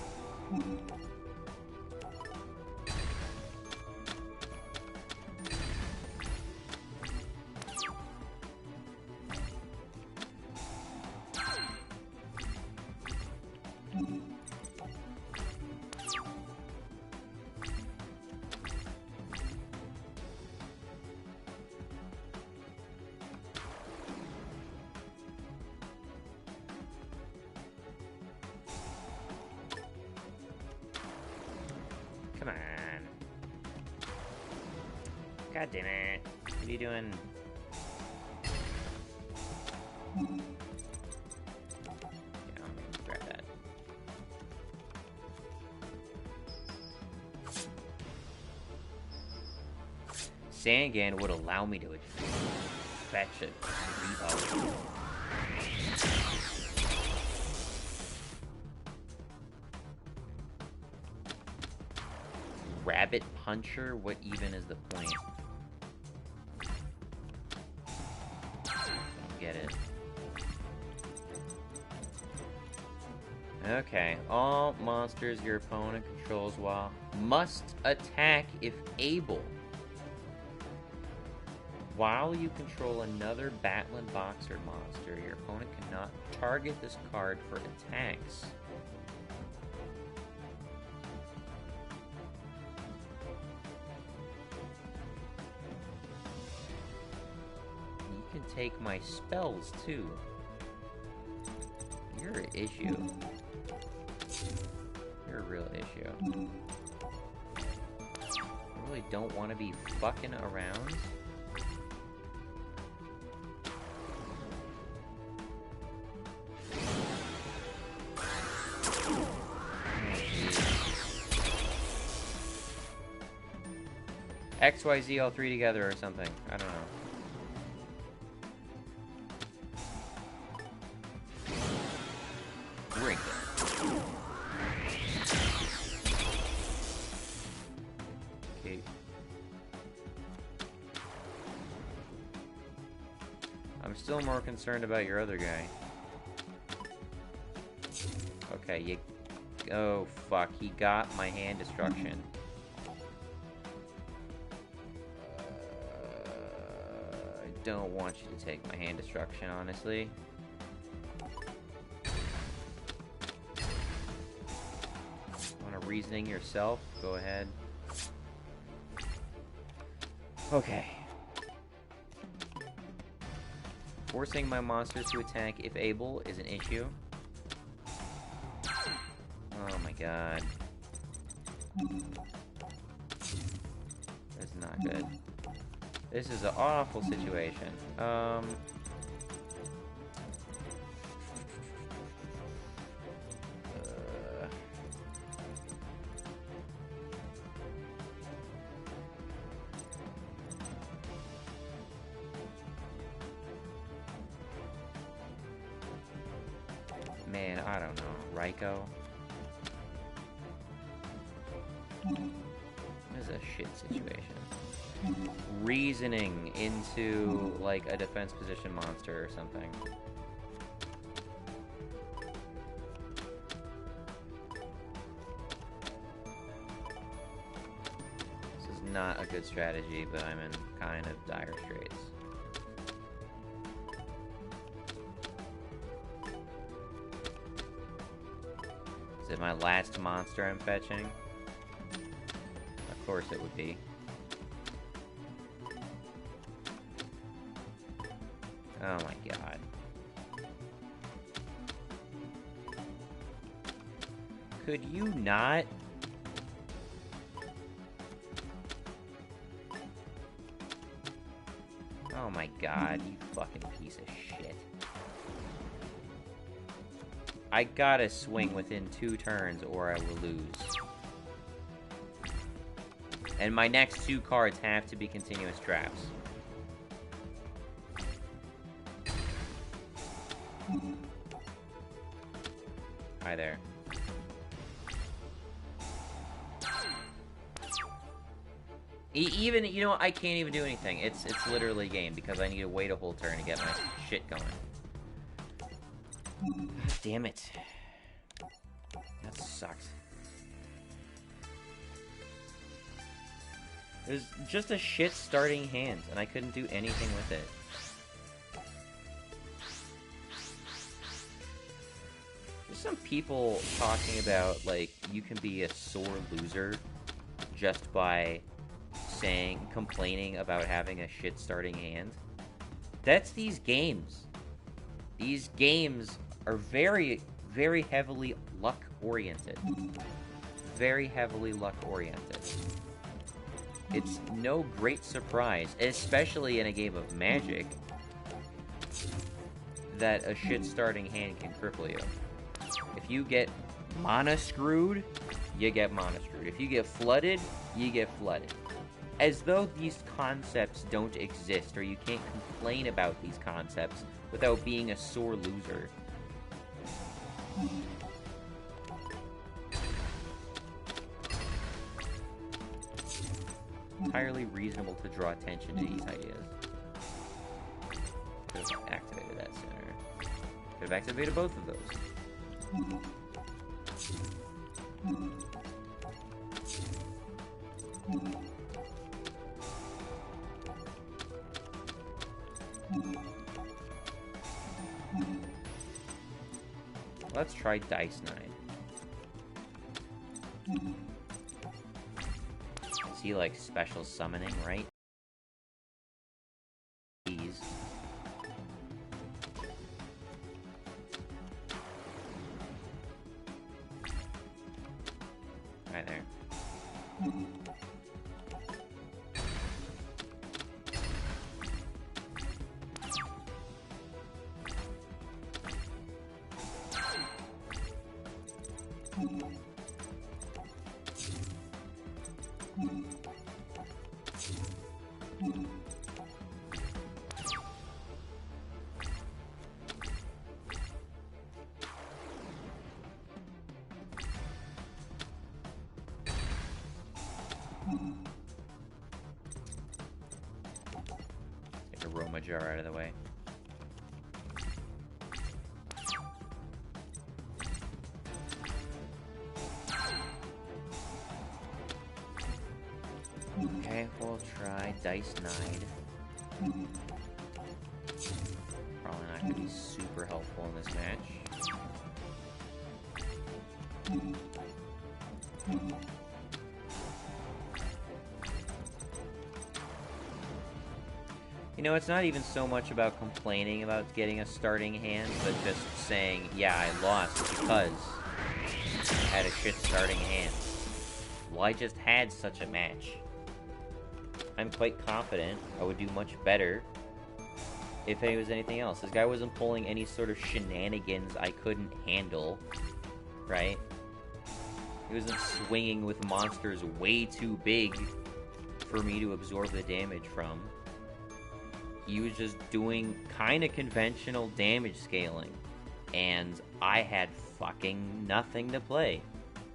Come on. God damn it. What are you doing? Yeah, I'm gonna grab that. Sangan would allow me to fetch it. Repo. Rabbit Puncher? What even is the point? Don't get it. Okay. All monsters your opponent controls must attack if able. While you control another Battling Boxer monster, your opponent cannot target this card for attacks. can take my spells, too. You're an issue. You're a real issue. I really don't want to be fucking around. XYZ all three together or something. I don't know. Drink it. Okay. I'm still more concerned about your other guy. Okay, you... Oh, fuck. He got my hand destruction. I don't want you to take my hand destruction, honestly. Want a reasoning yourself? Go ahead. Okay. Forcing my monsters to attack, if able, is an issue. Oh my god. That's not good. This is an awful situation. Man, I don't know. Raiko? This is a shit situation. Reasoning into, like, a defense position monster or something. This is not a good strategy, but I'm in kind of dire straits. Is it my last monster I'm fetching? Of course it would be. Oh my god. Could you not? Oh my god, you fucking piece of shit. I gotta swing within 2 turns or I will lose. And my next 2 cards have to be continuous traps. Hi there. Even, you know, I can't even do anything. It's literally game because I need to wait a whole turn to get my shit going. God damn it. That sucks. It was just a shit starting hand, and I couldn't do anything with it. There's some people talking about, like, you can be a sore loser just by complaining about having a shit starting hand. That's these games. These games are very, very heavily luck-oriented. Very heavily luck-oriented. It's no great surprise, especially in a game of Magic, that a shit-starting hand can cripple you. If you get mana-screwed, you get mana-screwed. If you get flooded, you get flooded. As though these concepts don't exist, or you can't complain about these concepts without being a sore loser. Entirely reasonable to draw attention to these ideas. Could have activated that sooner. Could have activated both of those. Let's try Dice 9. Is he like special summoning, right? Please. Get the Roma jar out of the way. Okay, we'll try Dice Nide. Probably not going to be super helpful in this match. You know, it's not even so much about complaining about getting a starting hand, but just saying, yeah, I lost because I had a shit starting hand. Well, I just had such a match. I'm quite confident I would do much better if it was anything else. This guy wasn't pulling any sort of shenanigans I couldn't handle, right? He wasn't swinging with monsters way too big for me to absorb the damage from. He was just doing kind of conventional damage scaling, and I had fucking nothing to play.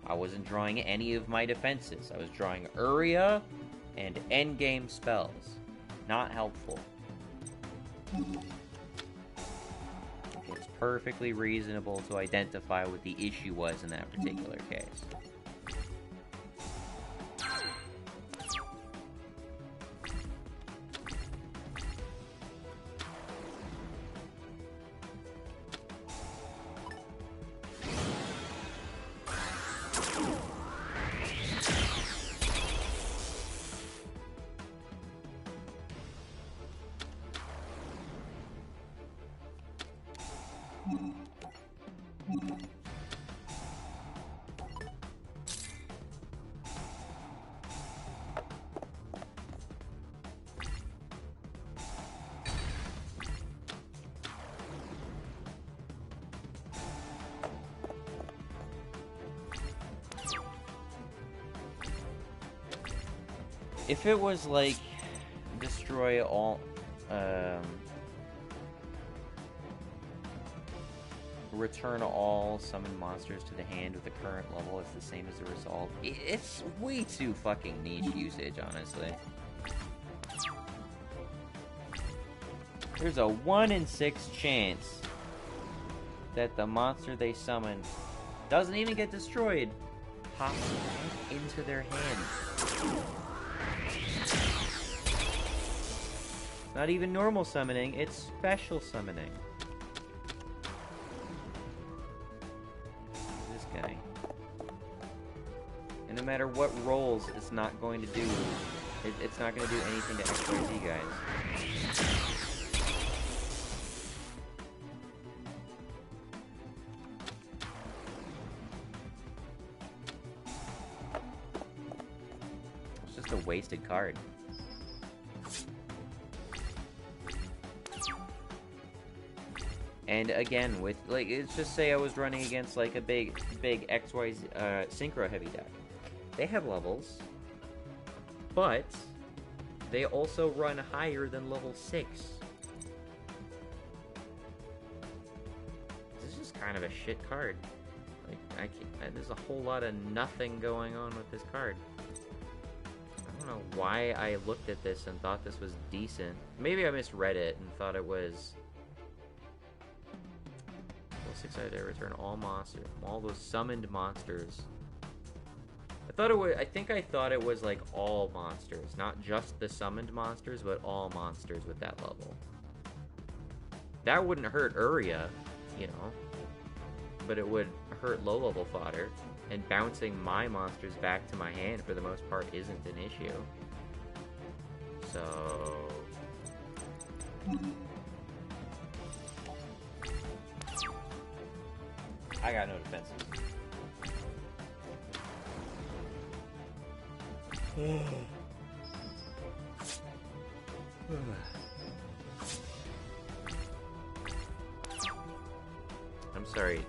I wasn't drawing any of my defenses. I was drawing Uria and endgame spells. Not helpful. It's perfectly reasonable to identify what the issue was in that particular case. If it was like destroy all, return all summoned monsters to the hand with the current level, it's the same as the result. It's way too fucking niche usage, honestly. There's a 1 in 6 chance that the monster they summon doesn't even get destroyed, pops right into their hand. Not even normal summoning, it's special summoning. This guy. And no matter what rolls, it's not going to do... It's not going to do anything to XYZ guys. It's just a wasted card. And again, with, like, let's just say I was running against, like, a big XYZ, Synchro heavy deck. They have levels, but they also run higher than level 6. This is just kind of a shit card. Like, there's a whole lot of nothing going on with this card. I don't know why I looked at this and thought this was decent. Maybe I misread it and thought it was... 6-sided return all monsters, all those summoned monsters. I think I thought it was like all monsters, not just the summoned monsters, but all monsters with that level. That wouldn't hurt Uria, you know, but it would hurt low-level fodder, and bouncing my monsters back to my hand for the most part isn't an issue. So... I got no defenses. I'm sorry.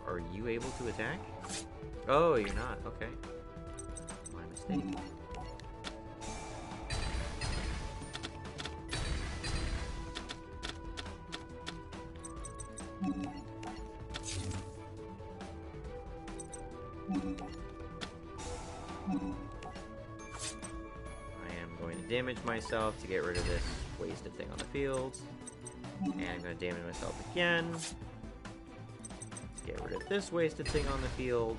Are you able to attack? Oh, you're not. Okay. My mistake. Damage myself to get rid of this wasted thing on the field. And I'm going to damage myself again to get rid of this wasted thing on the field.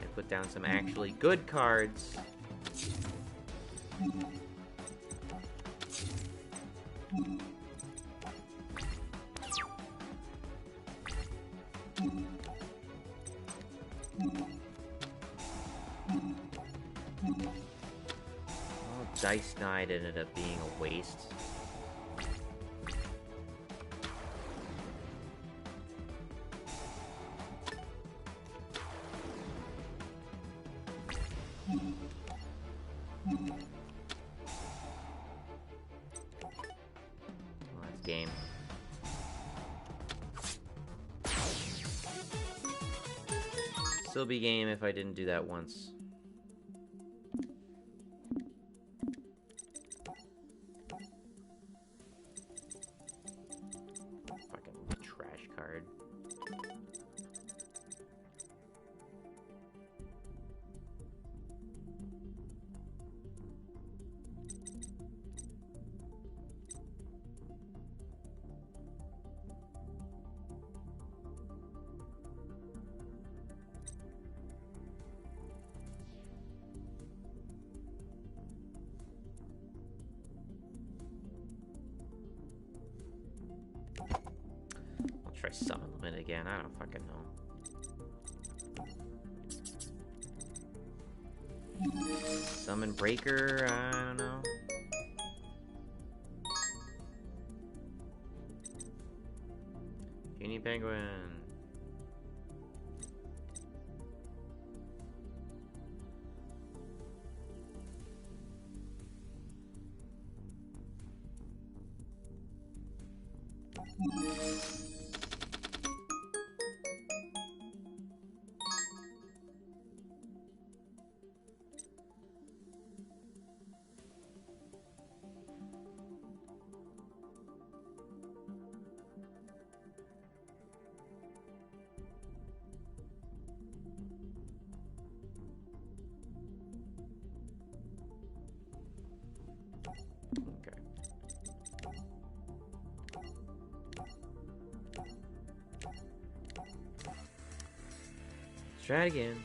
And put down some actually good cards. Dice Knight ended up being a waste. Well, that's game. Still be game if I didn't do that once. Try summon limit again. I don't fucking know. Summon breaker. I don't know. Genie penguin. Try it again.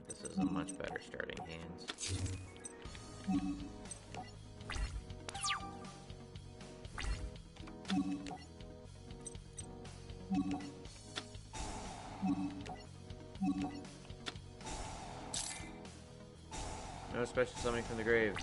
This is a much better starting hands. No special summoning from the grave.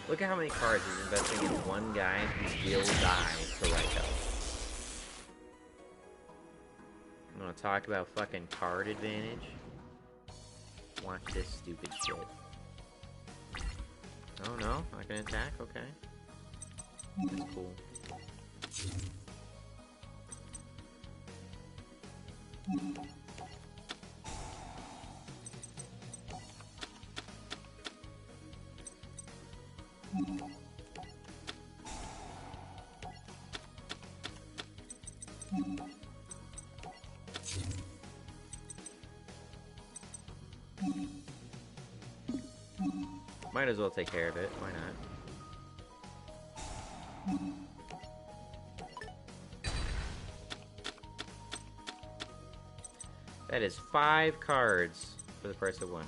Look at how many cards he's investing in one guy who will die to right health. I'm gonna talk about fucking card advantage. Watch this stupid shit. Oh no, not gonna attack? Okay. That's cool. Might as well take care of it. Why not? That is 5 cards for the price of 1.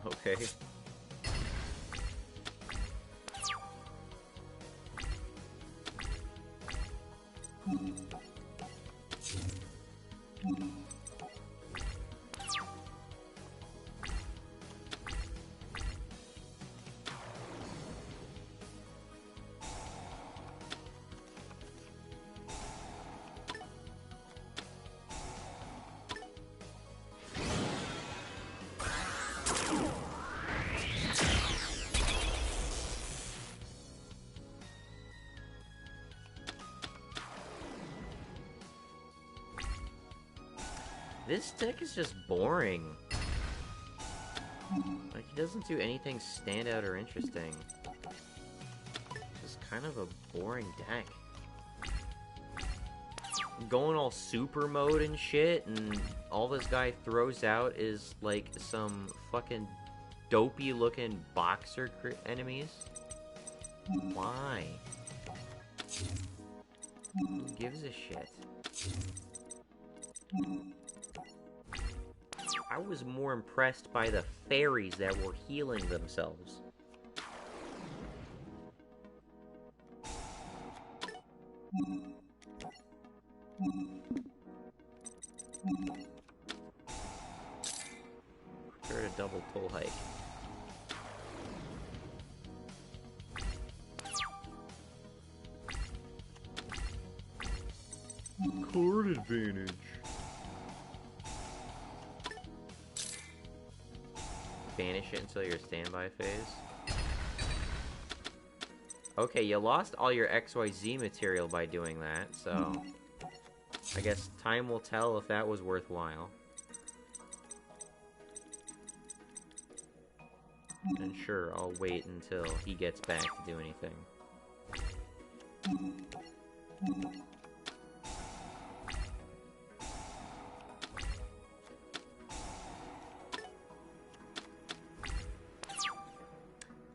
Okay. This deck is just boring. Like, he doesn't do anything stand out or interesting. Just kind of a boring deck. Going all super mode and shit, and all this guy throws out is, like, some fucking dopey-looking boxer enemies? Why? Who gives a shit? I was more impressed by the fairies that were healing themselves. Prepare a double toll hike. Card advantage. Banish it until your standby phase. Okay, you lost all your XYZ material by doing that, so I guess time will tell if that was worthwhile. And sure, I'll wait until he gets back to do anything.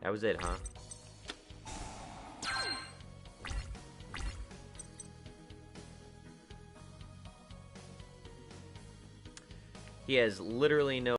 That was it, huh? He has literally no...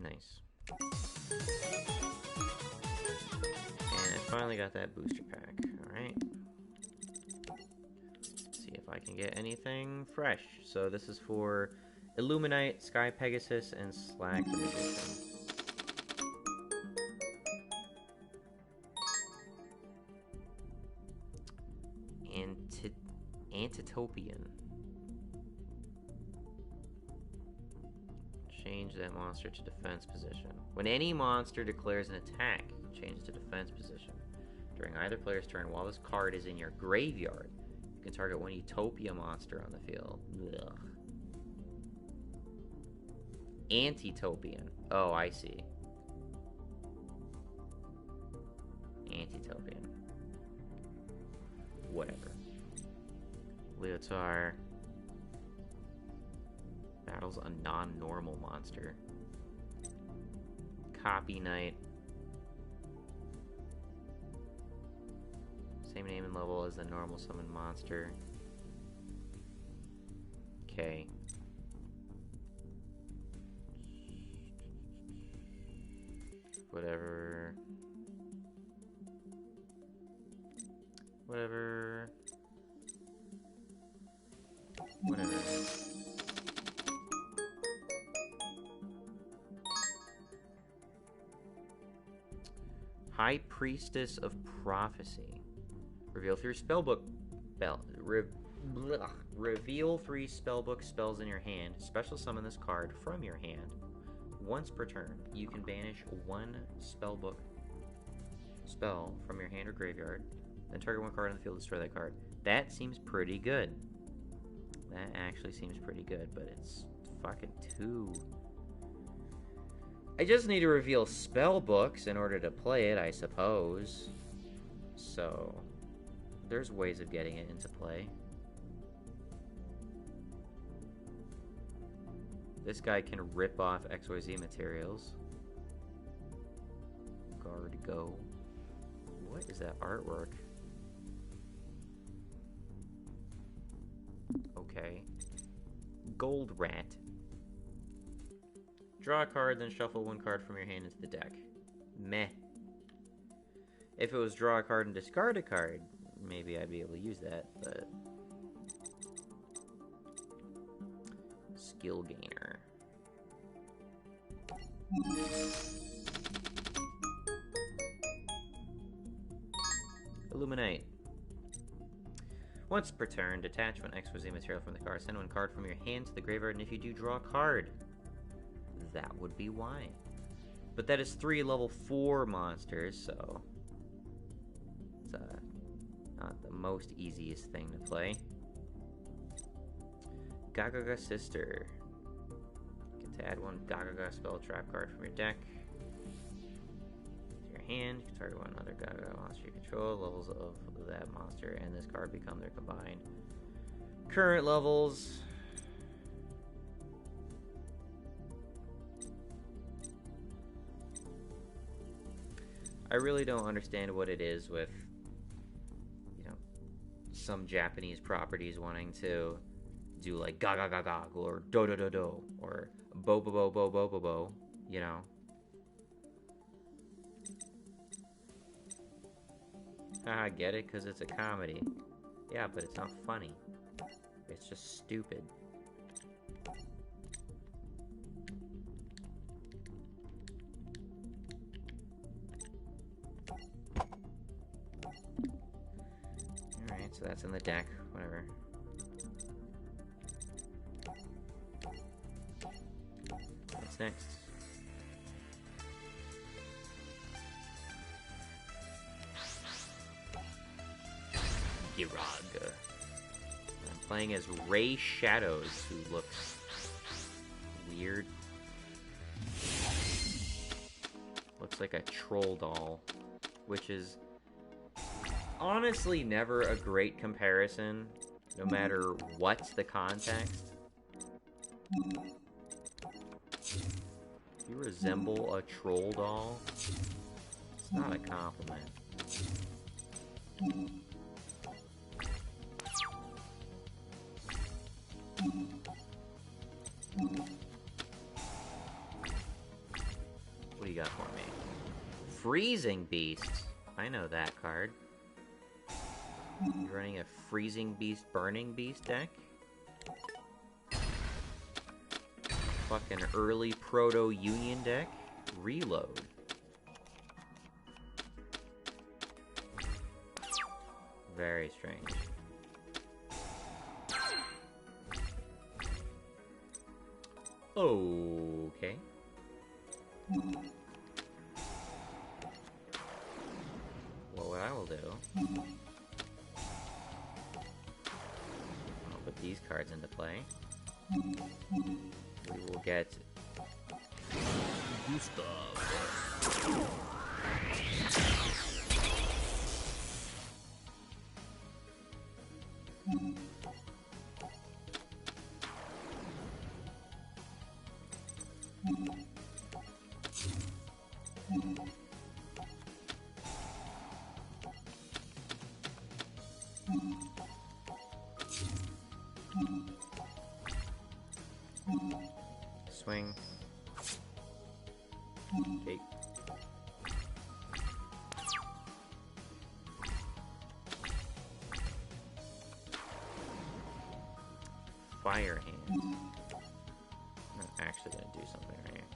Nice. And I finally got that booster pack. Alright. See if I can get anything fresh. So this is for Illuminite, Sky Pegasus, and Slack Edition. Antitopian. Change that monster to defense position. When any monster declares an attack, change to defense position. During either player's turn, while this card is in your graveyard, you can target one Utopia monster on the field. Ugh. Antitopian. Oh, I see. Antitopian. Whatever. Leotar battles a non-normal monster. Copy Knight. Same name and level as the normal summon monster. Okay. Whatever. Whatever. Whatever. High Priestess of Prophecy. Reveal 3 spellbook reveal 3 spellbook spells in your hand. Special summon this card from your hand. Once per turn, you can banish 1 spellbook spell from your hand or graveyard. Then target 1 card on the field, destroy that card. That seems pretty good. That actually seems pretty good, but it's fucking too... I just need to reveal spell books in order to play it, I suppose. So, there's ways of getting it into play. This guy can rip off XYZ materials. Guard go. What is that artwork? Okay. Gold Rat. Draw a card, then shuffle 1 card from your hand into the deck. Meh. If it was draw a card and discard a card, maybe I'd be able to use that, but... Skill gainer. Illuminate. Once per turn, detach 1 XYZ material from the card. Send 1 card from your hand to the graveyard, and if you do, draw a card. That would be why. But that is 3 level 4 monsters, so... It's not the most easiest thing to play. Gagaga Sister. Get to add 1 Gagaga spell trap card from your deck. To your hand, you can target 1 other Gagaga monster you control. Levels of that monster and this card become their combined current levels. I really don't understand what it is with, you know, some Japanese properties wanting to do like ga ga ga ga or do do do do or bo bo bo bo bo bo bo, you know. I get it, because it's a comedy. Yeah, but it's not funny. It's just stupid. Alright, so that's in the deck. Whatever. What's next? Girag. I'm playing as Ray Shadows, who looks weird. Looks like a troll doll, which is honestly never a great comparison, no matter what's the context. You resemble a troll doll? It's not a compliment. What do you got for me? Freezing Beast. I know that card. You're running a Freezing Beast, Burning Beast deck? Fucking early Proto-Union deck? Reload. Very strange. Okay. Well, what I will do... I'll put these cards into play. We will get... Gustav. Swing. Okay. Fire hand. I'm actually going to do something right here.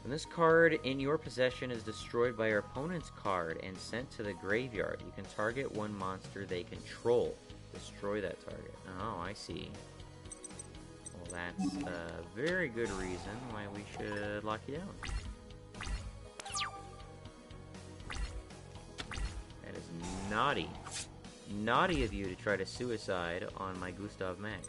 When this card in your possession is destroyed by your opponent's card and sent to the graveyard, you can target one monster they control. Destroy that target. Oh, I see. Well, that's a very good reason why we should lock you down. That is naughty. Naughty of you to try to suicide on my Gustav Max.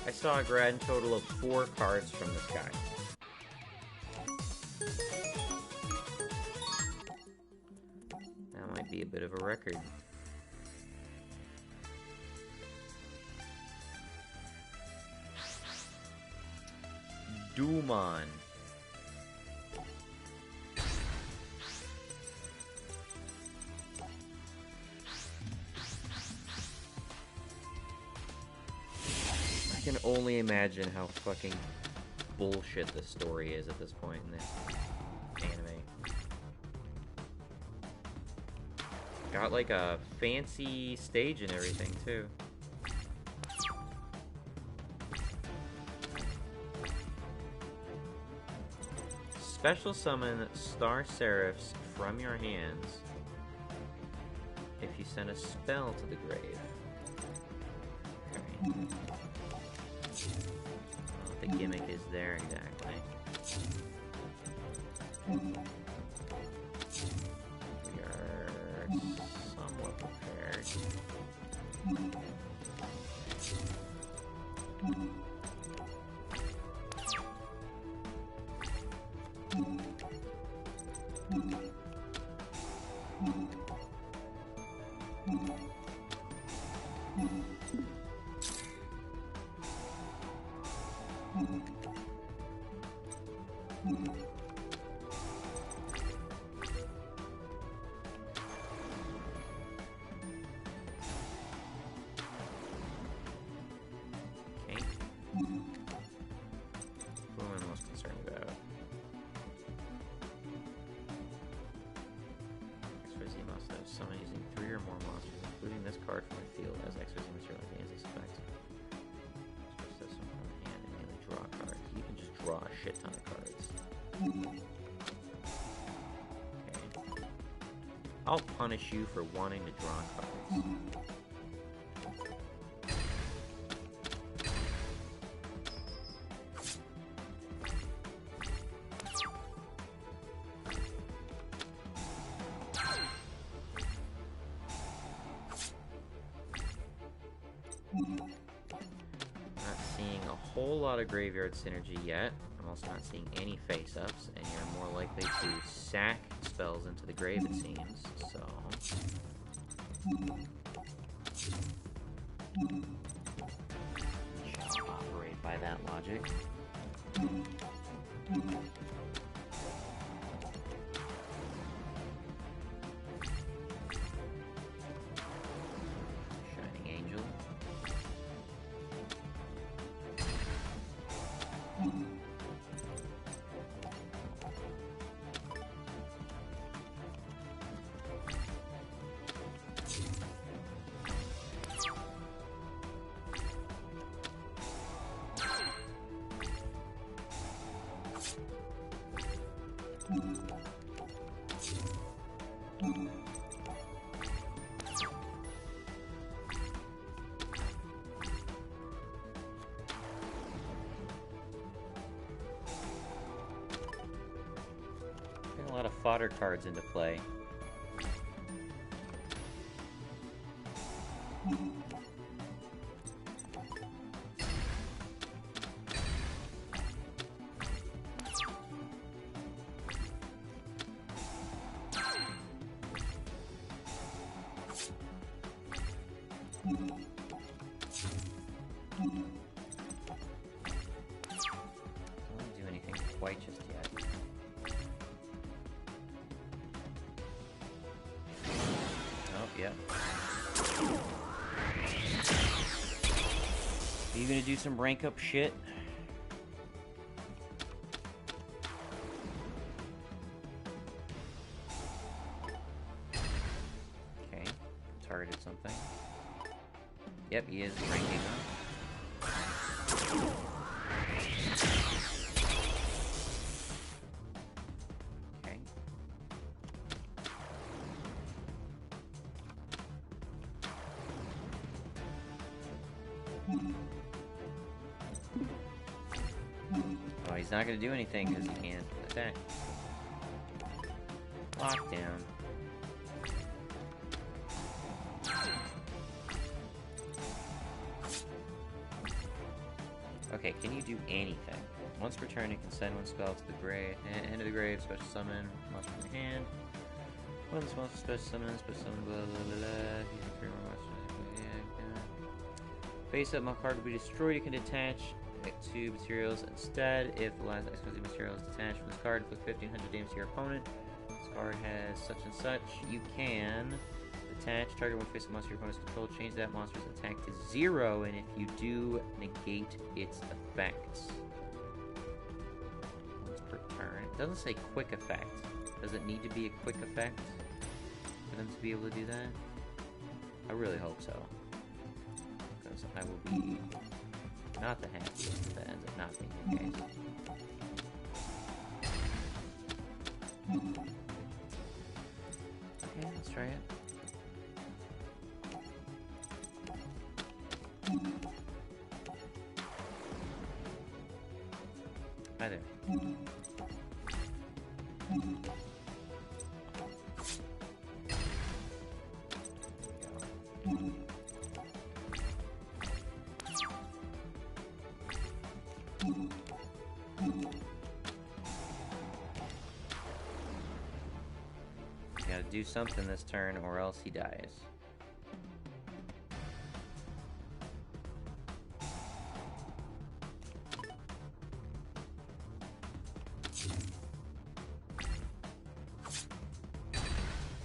I saw a grand total of 4 cards from this guy. That might be a bit of a record. Dumon. I can only imagine how fucking bullshit this story is at this point in the anime. Got like a fancy stage and everything too. Special summon Star Seraphs from your hands if you send a spell to the grave. Okay. What the gimmick is there exactly. We are somewhat prepared. Summon using 3 or more monsters, including this card from the field as XYZ material gains this effect. Switch this one from the hand and immediately draw a card. You can just draw a shit ton of cards. Okay. I'll punish you for wanting to draw cards. Graveyard synergy yet. I'm also not seeing any face-ups, and you're more likely to sack spells into the grave, it seems, so... Shall operate by that logic. A lot of fodder cards into play. Don't do anything quite just yet. Oh, yeah. Are you gonna do some rank up shit? Okay, targeted something. Yep, he is ranking up. Okay. Oh, he's not gonna do anything because he can't attack. Lockdown. Okay, can you do anything? Once per turn, you can send one spell to the grave, end of the grave, special summon, monster from your hand. Once monster special summon, blah blah blah blah. You can create more monsters. Face up, my card will be destroyed. You can detach two materials instead. If the last exquisite material is detached from this card, inflict 1500 damage to your opponent. This card has such and such. You can detach, target one face of monster your opponent's control, change that monster's attack to 0, and if you do, negate its effects. Once per turn. It doesn't say quick effect. Does it need to be a quick effect for them to be able to do that? I really hope so. Because I will be not the happiest if that ends up not being the case. Okay, let's try it. Hi there. Gotta do something this turn or else he dies.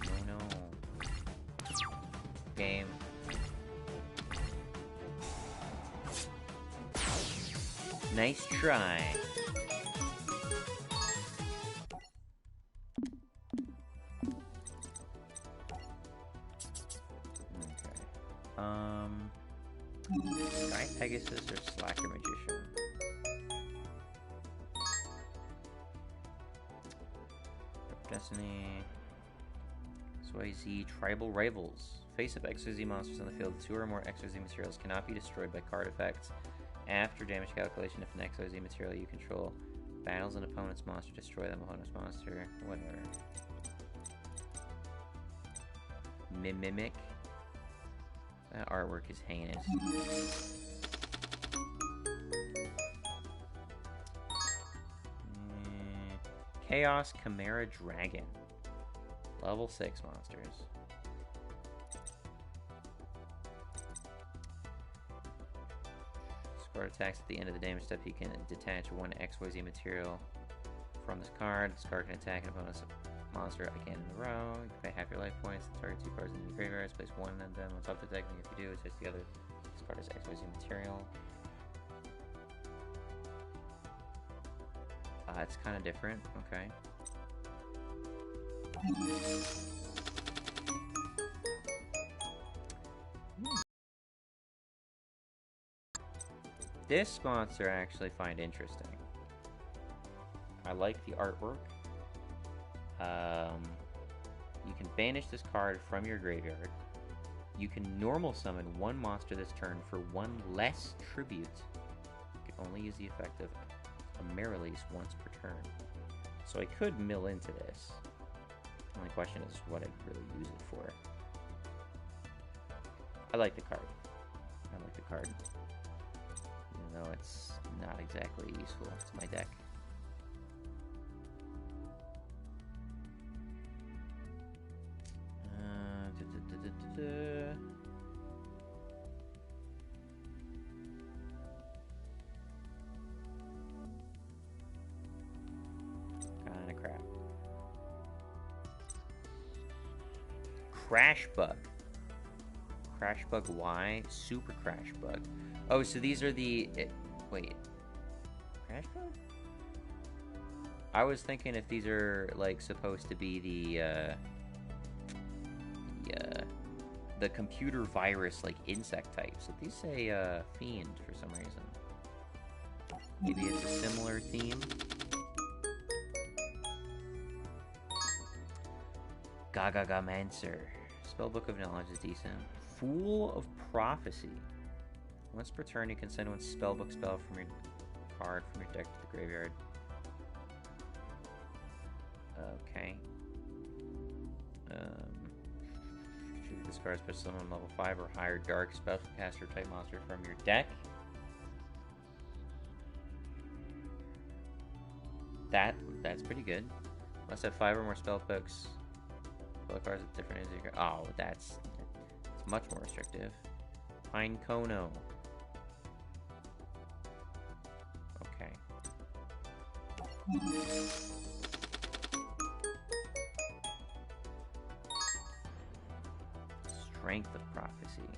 Oh no. Game. Nice try. Sky Pegasus or Slacker Magician? Destiny. XYZ Tribal Rivals. Face up XYZ monsters on the field. 2 or more XYZ materials cannot be destroyed by card effects. After damage calculation, if an XYZ material you control battles an opponent's monster, destroy that opponent's monster. Whatever. Mimic. That artwork is heinous. Chaos Chimera Dragon. Level 6 monsters. Score attacks at the end of the damage step. You can detach one XYZ material from this card. This card can attack an opponent's monster again in a row. You can pay half your life points. Target 2 cards in the graveyard. Place one of them on top of the deck. And if you do, it takes the other. This card is XYZ material. It's kind of different. Okay. This monster I actually find interesting. I like the artwork. You can banish this card from your graveyard. You can normal summon one monster this turn for one less tribute. You can only use the effect of a Merrelease once per turn. So I could mill into this. The only question is what I'd really use it for. I like the card. I like the card. Even though it's not exactly useful to my deck. Kinda crap. Crash Bug. Crash Bug Y, Super Crash Bug. Oh, so these are the... wait. Crash Bug? I was thinking if these are, like, supposed to be the computer virus, like, insect types. So these say, Fiend for some reason. Maybe it's a similar theme. Gagamancer. Spellbook of Knowledge is decent. Fool of Prophecy. Once per turn, you can send one spellbook spell from your card from your deck to the graveyard. Okay. Choose discard special summon level 5 or higher dark spellcaster type monster from your deck. That's pretty good. Must have 5 or more spellbooks. Spell cards with different names. Oh, that's much more restrictive. Pine Kono. Okay. Strength of Prophecy.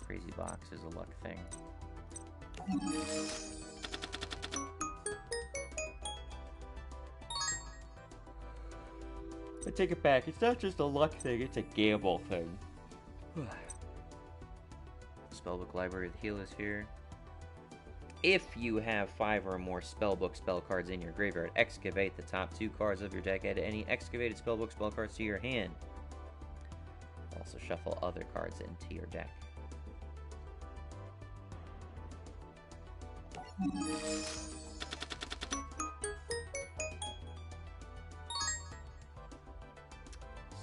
Crazy Box is a luck thing. I take it back. It's not just a luck thing, it's a gamble thing. Spellbook Library of the Heal is here. If you have 5 or more spellbook spell cards in your graveyard, excavate the top 2 cards of your deck. Add any excavated spellbook spell cards to your hand. Also shuffle other cards into your deck.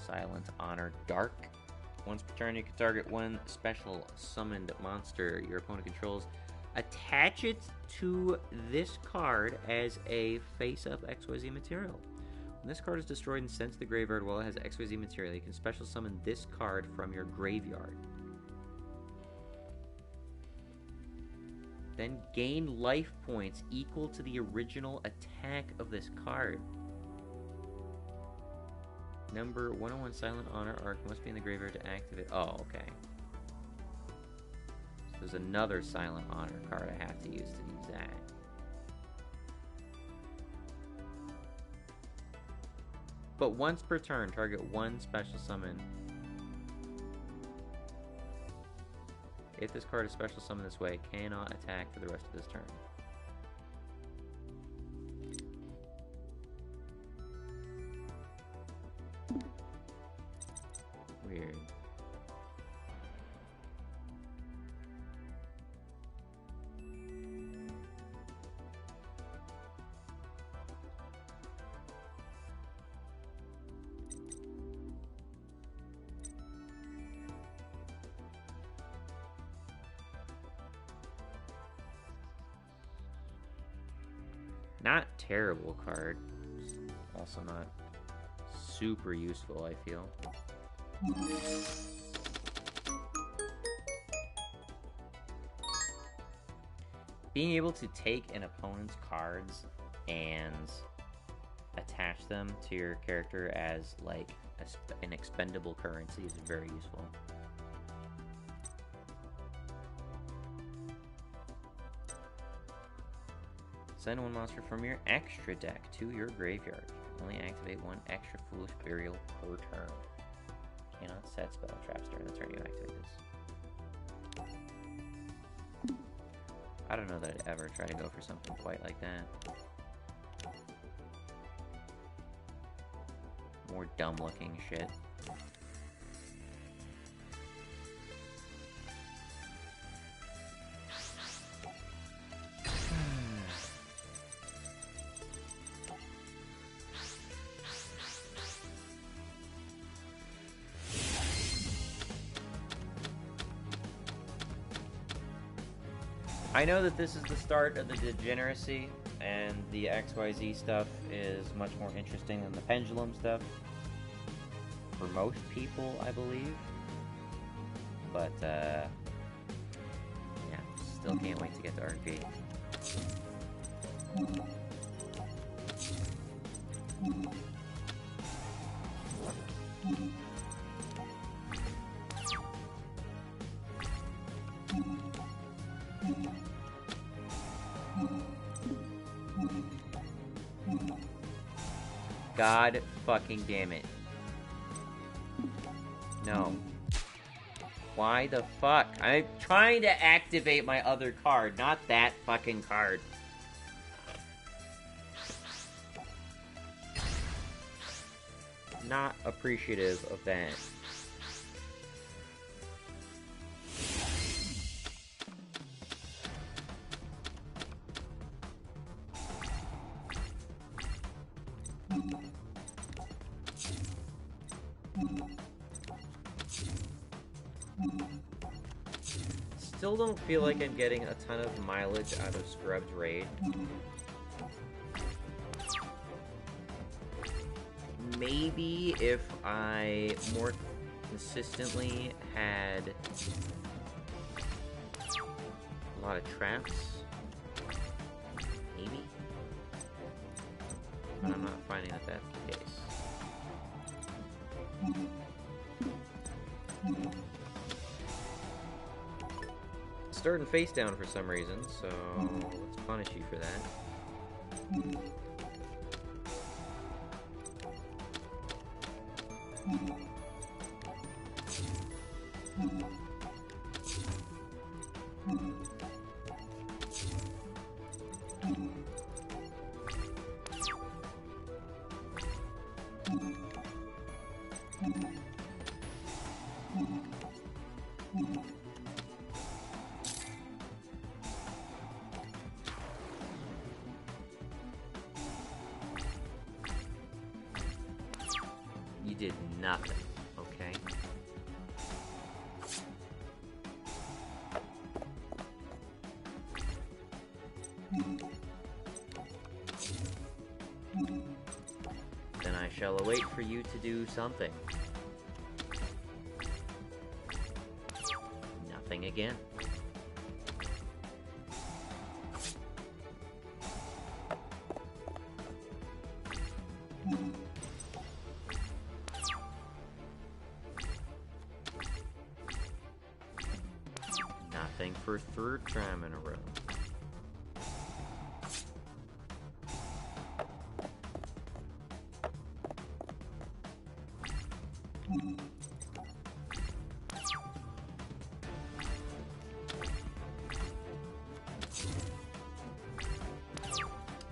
Silent Honor Dark. Once per turn, you can target one special summoned monster your opponent controls. Attach it to this card as a face-up XYZ material. When this card is destroyed and sent to the graveyard while it has XYZ material, you can special summon this card from your graveyard. Then gain life points equal to the original attack of this card. Number 101 Silent Honor Arc must be in the graveyard to activate. Oh, okay. So there's another Silent Honor card I have to use that. But once per turn, target one special summon. If this card is special summoned this way, it cannot attack for the rest of this turn. Weird. Not terrible card. Also not super useful, I feel. Being able to take an opponent's cards and attach them to your character as like an expendable currency is very useful. Send one monster from your extra deck to your graveyard. Only activate one extra Foolish Burial per turn. Cannot set spell traps during the turn you activate this. I don't know that I'd ever try to go for something quite like that. More dumb-looking shit. I know that this is the start of the degeneracy, and the XYZ stuff is much more interesting than the pendulum stuff. For most people, I believe. But, yeah, still can't wait to get to RP. God fucking damn it. No. Why the fuck? I'm trying to activate my other card, not that fucking card. Not appreciative of that. Still don't feel like I'm getting a ton of mileage out of Scrub's raid. Maybe if I more consistently had a lot of traps. Maybe. But I'm not finding that that's the case. Starting face down for some reason, so let's punish you for that. You did nothing, okay? Then I shall await for you to do something. Nothing again. Nothing for third time in a row.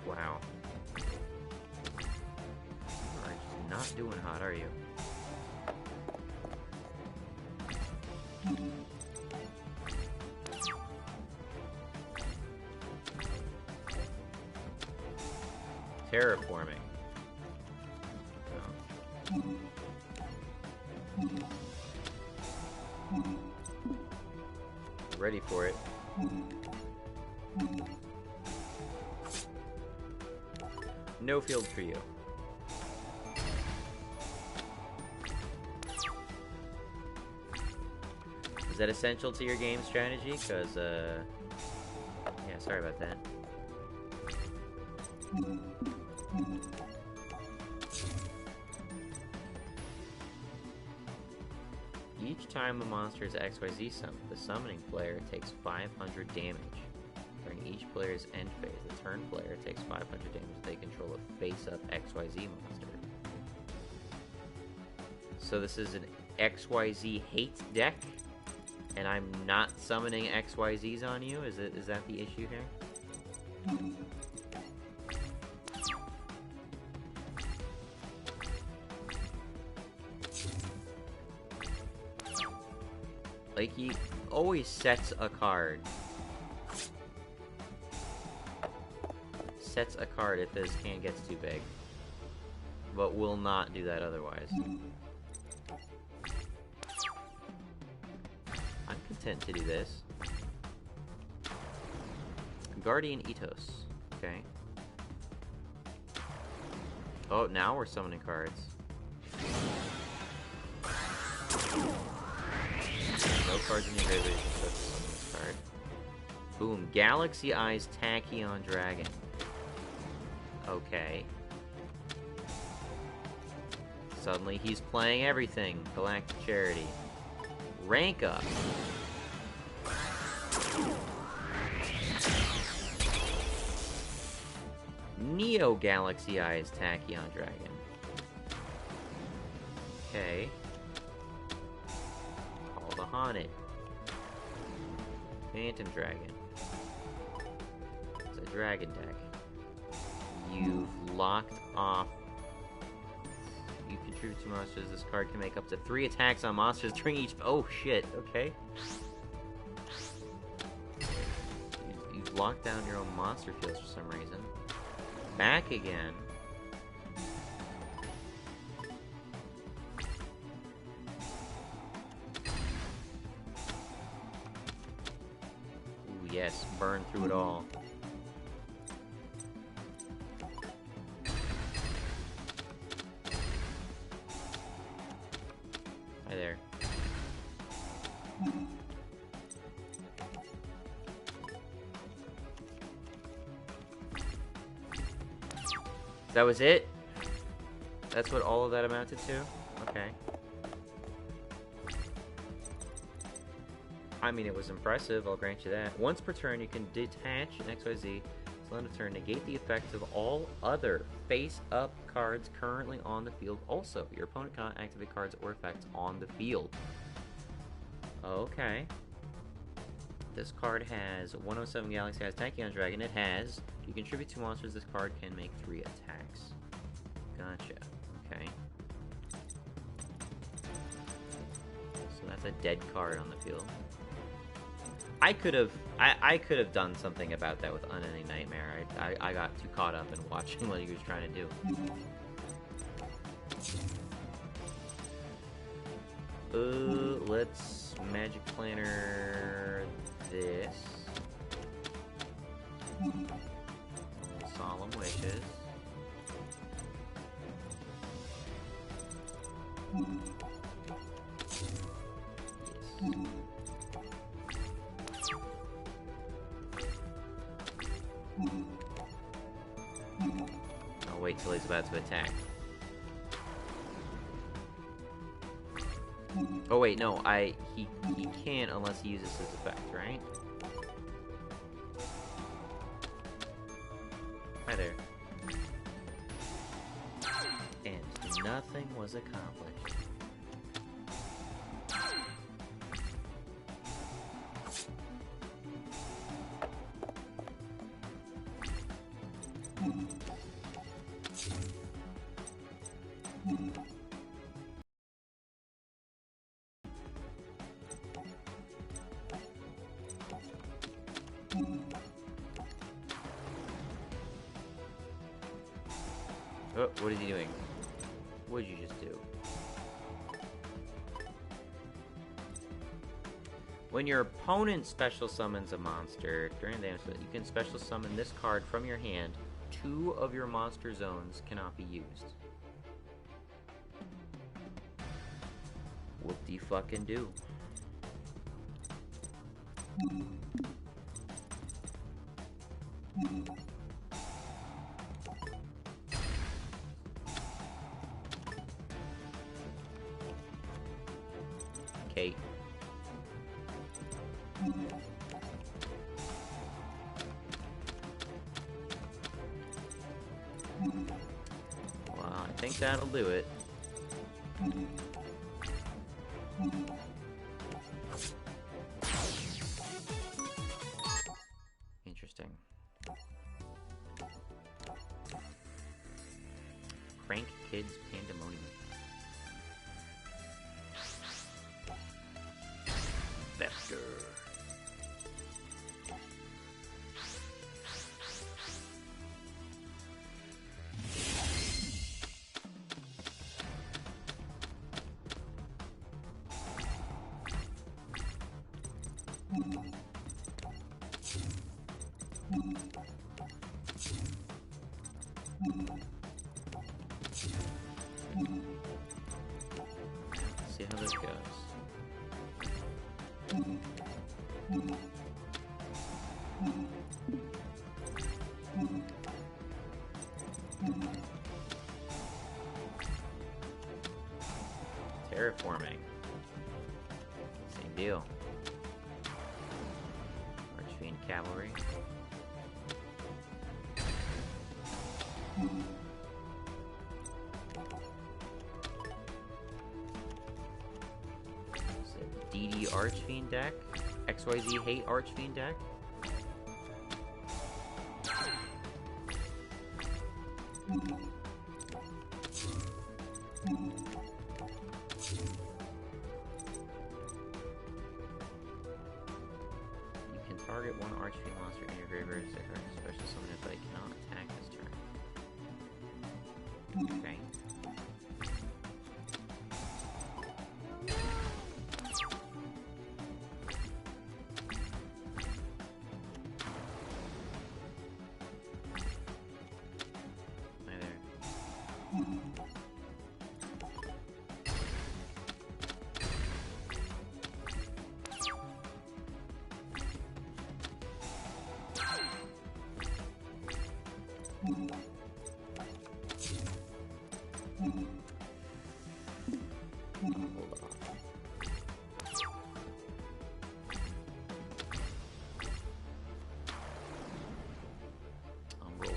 Wow. You're just not doing hot, are you? Terraforming. Oh. Ready for it. No field for you. Is that essential to your game strategy? Because, yeah, sorry about that. Each time a monster is XYZ summoned, the summoning player takes 500 damage. During each player's end phase, the turn player takes 500 damage if they control a face-up XYZ monster. So this is an XYZ hate deck, and I'm not summoning XYZs on you? Is that the issue here? Like, he always sets a card. Sets a card if his hand gets too big. But will not do that otherwise. I'm content to do this. Guardian Ethos. Okay. Oh, now we're summoning cards. No cards in your graveyard, so let's summon this card. Boom. Galaxy Eyes Tachyon Dragon. Okay. Suddenly he's playing everything. Galactic Charity. Rank up. Neo Galaxy Eyes Tachyon Dragon. Okay. Call the Haunted. Phantom Dragon. It's a dragon deck. You've locked off. You contribute 2 monsters. This card can make up to 3 attacks on monsters during each. Oh shit, okay. You've locked down your own monster fields for some reason. Back again. Ooh, yes, burn through it all. Hi there. That was it? That's what all of that amounted to? Okay. I mean, it was impressive, I'll grant you that. Once per turn, you can detach an XYZ. So end of turn, negate the effect of all other face-up cards currently on the field. Also, your opponent cannot activate cards or effects on the field. Okay. This card has 107 Galaxy Eyes Tachyon Dragon. It has, you contribute 2 monsters, this card can make 3 attacks. Gotcha. Okay. So that's a dead card on the field. I could have done something about that with Unending Nightmare. I got too caught up in watching what he was trying to do. Let's Magic Planner this. Solemn Wishes. Yes. I'll wait till he's about to attack. Oh wait, no, he can't unless he uses his effect, right? Hi there. And nothing was accomplished. Oh, what is he doing? What did you just do? When your opponent special summons a monster, during the damage, you can special summon this card from your hand. 2 of your monster zones cannot be used. Whoop-de-fucking-do. Okay. Well, I think that'll do it. Interesting. Crank Kids Pandemonium. Let's see how this goes. Terraforming. Same deal. Archfiend Cavalry. DD Archfiend deck. XYZ Hate Archfiend deck. You can target one Archfiend monster in your graveyard as a special summon it, but it cannot attack this turn. Okay.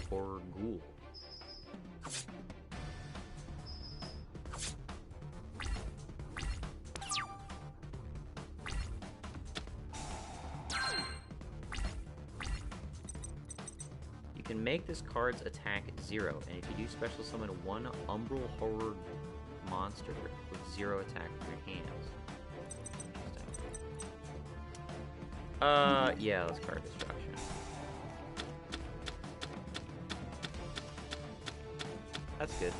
Horror Ghoul. You can make this card's attack 0, and if you do special summon one Umbral Horror monster with 0 attack from your hands. Yeah, let's card destruction. That's good.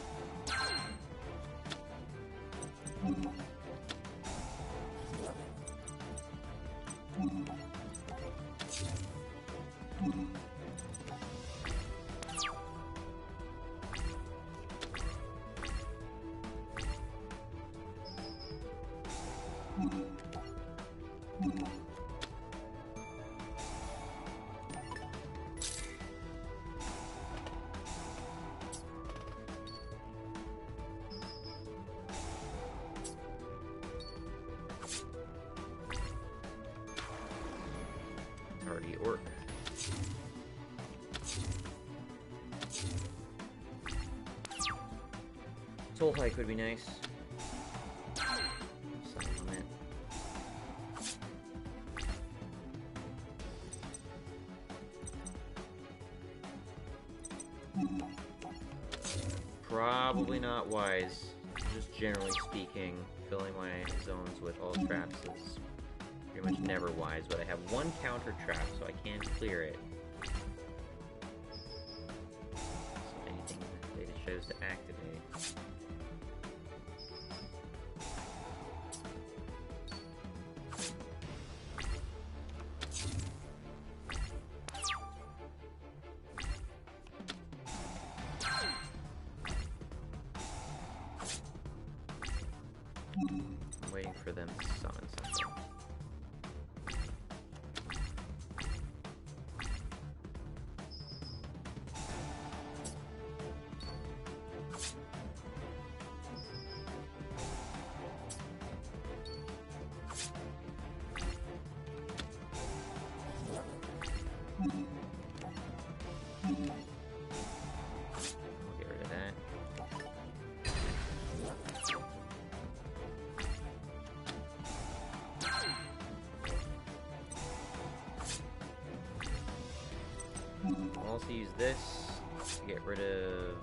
Tardy Orc. Soul Hike would be nice. Supplement. Probably not wise. Just generally speaking, filling my zones with all traps is pretty much never wise, but I have one counter trap, so I can clear it. So anything that it shows to activate. I'm waiting for them to summon something. I'll get rid of that. I'll also use this to get rid of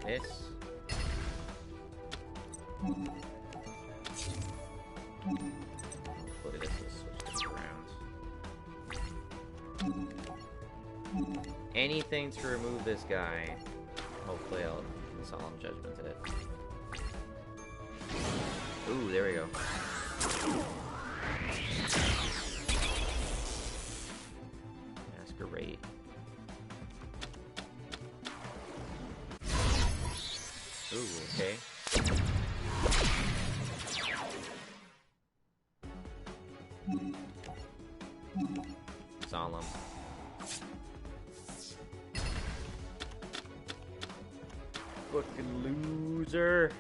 this. Hopefully this will switch things around. Anything to remove this guy. Hopefully I'll Solemn Judgment it. Ooh, there we go. Masquerade. Ooh, okay. Solemn. Fucking loser.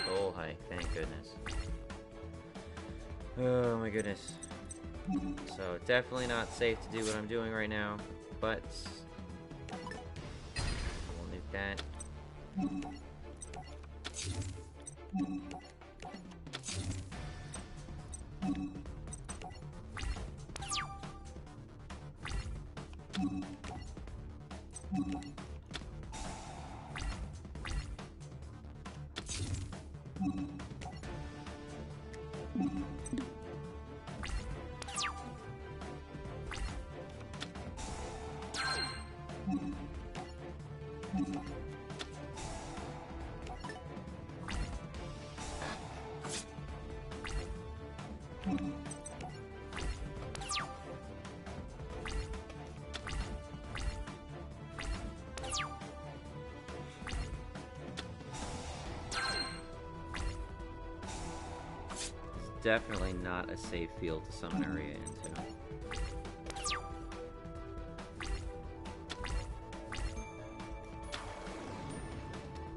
Oh, hi. Thank goodness. Oh, my goodness. So, definitely not safe to do what I'm doing right now, but we'll nuke that. Definitely not a safe field to summon Uria into.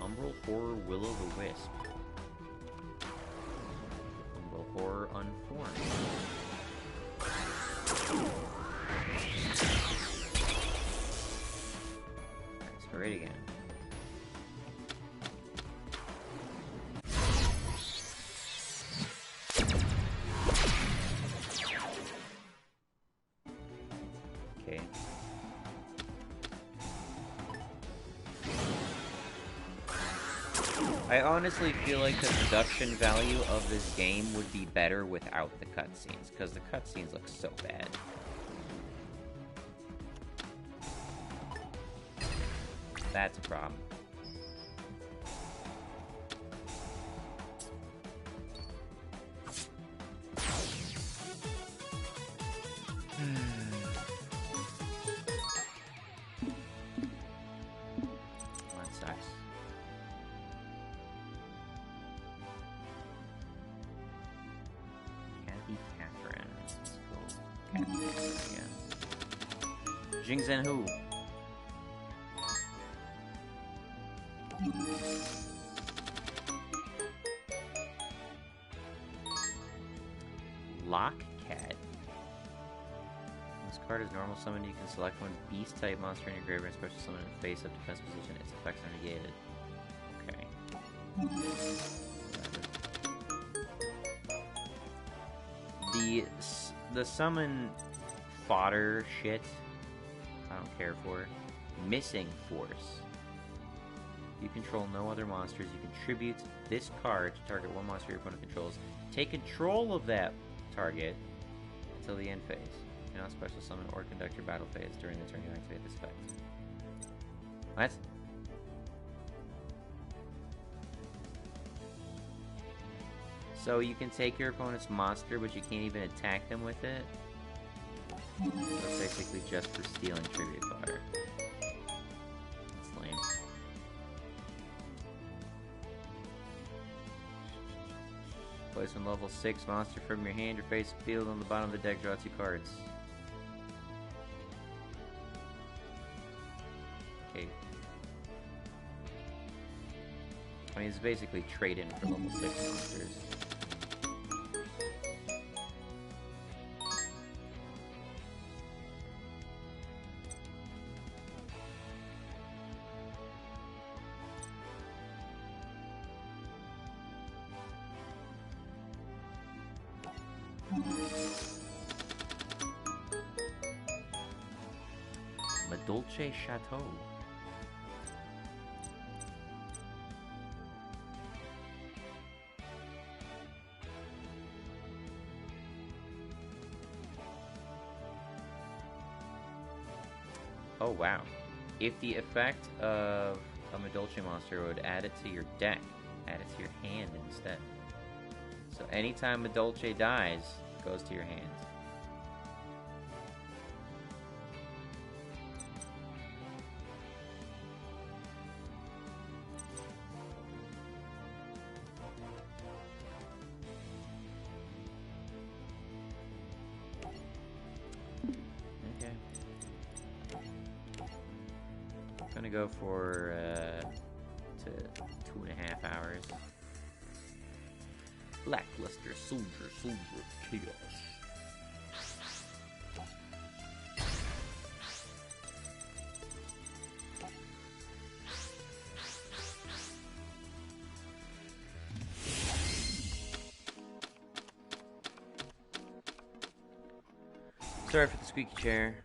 Umbral Horror Will-o'-the-Wisp. Umbral Horror Unformed. Nice, hurry again. Okay. I honestly feel like the production value of this game would be better without the cutscenes, because the cutscenes look so bad. That's a problem. That sucks. Kathy Catherine. Let's go Kathy again. Jingzhen Hu. Lockcat. This card is normal summon. You can select one beast type monster in your graveyard and special summon in face up defense position. Its effects are negated. Okay. The summon fodder shit, I don't care for. Missing Force. You control no other monsters. You contribute this card to target one monster your opponent controls. Take control of that target until the end phase. You cannot special summon or conduct your battle phase during the turn you activate this effect. What? So you can take your opponent's monster, but you can't even attack them with it? So it's basically just for stealing tribute fodder. That's lame. Place one level 6 monster from your hand or face field on the bottom of the deck, draw 2 cards. Okay. I mean, it's basically trade in for level 6 monsters. Dolce Chateau. Oh wow. If the effect of a Madolche monster would add it to your deck, add it to your hand instead. So anytime Madolche dies, it goes to your hand. gonna go for to 2.5 hours. Lackluster soldier chaos. Sorry for the squeaky chair.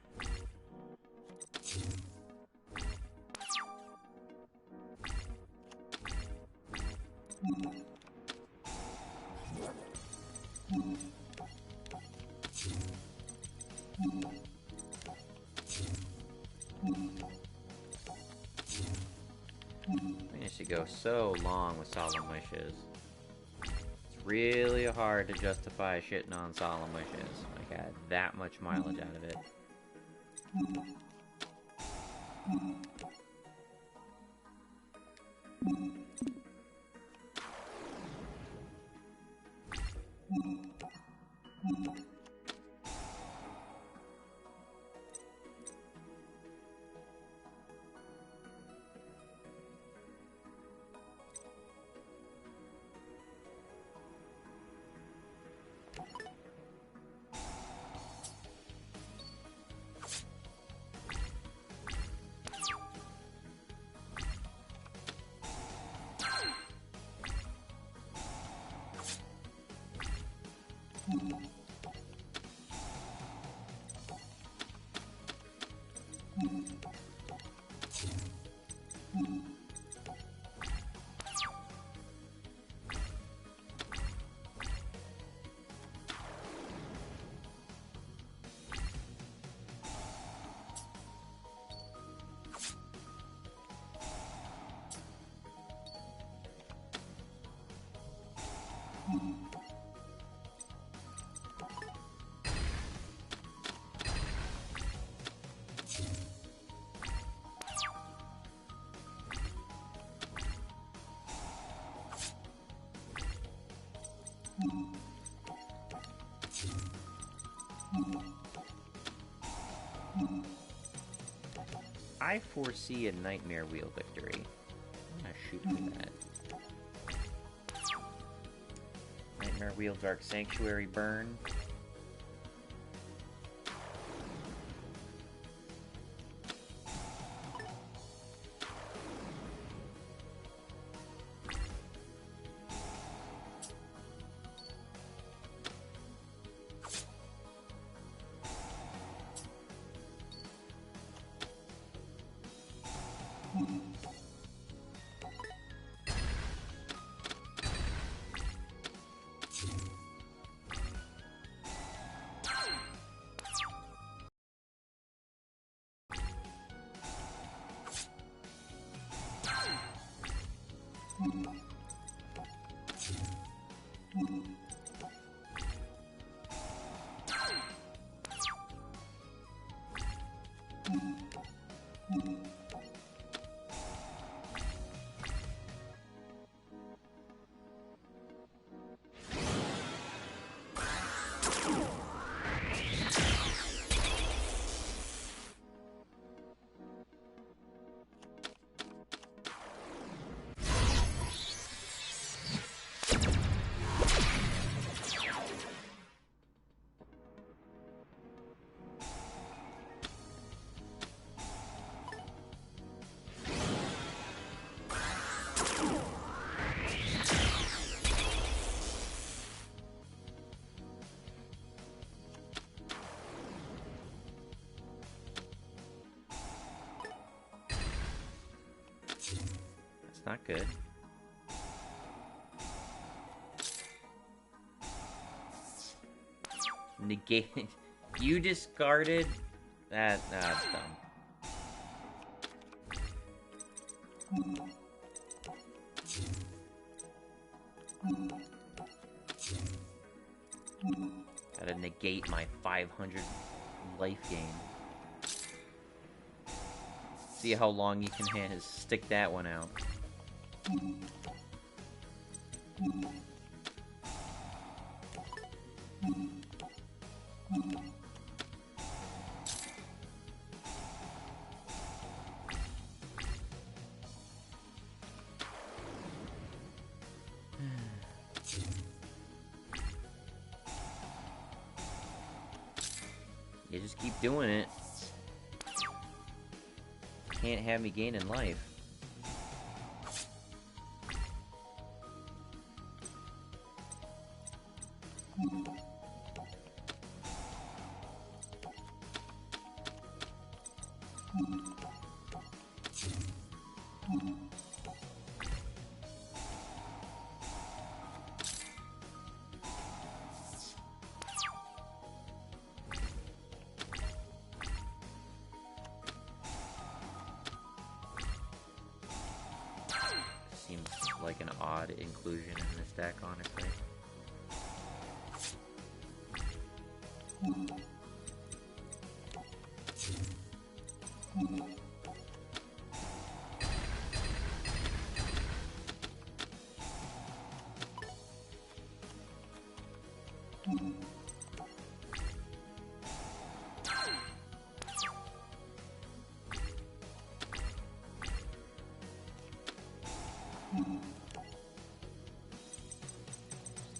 I used to go so long with solemn wishes. It's really hard to justify shitting on solemn wishes. Like, I had that much mileage out of it. I foresee a Nightmare Wheel victory. I'm gonna shoot for that. Nightmare Wheel, Dark Sanctuary, burn. That's not good. Negate. You discarded that. That's dumb. Gotta negate my 500 life gain. See how long you can stick that one out. You just keep doing it. Can't have me gaining life. Seems like an odd inclusion in this deck, honestly.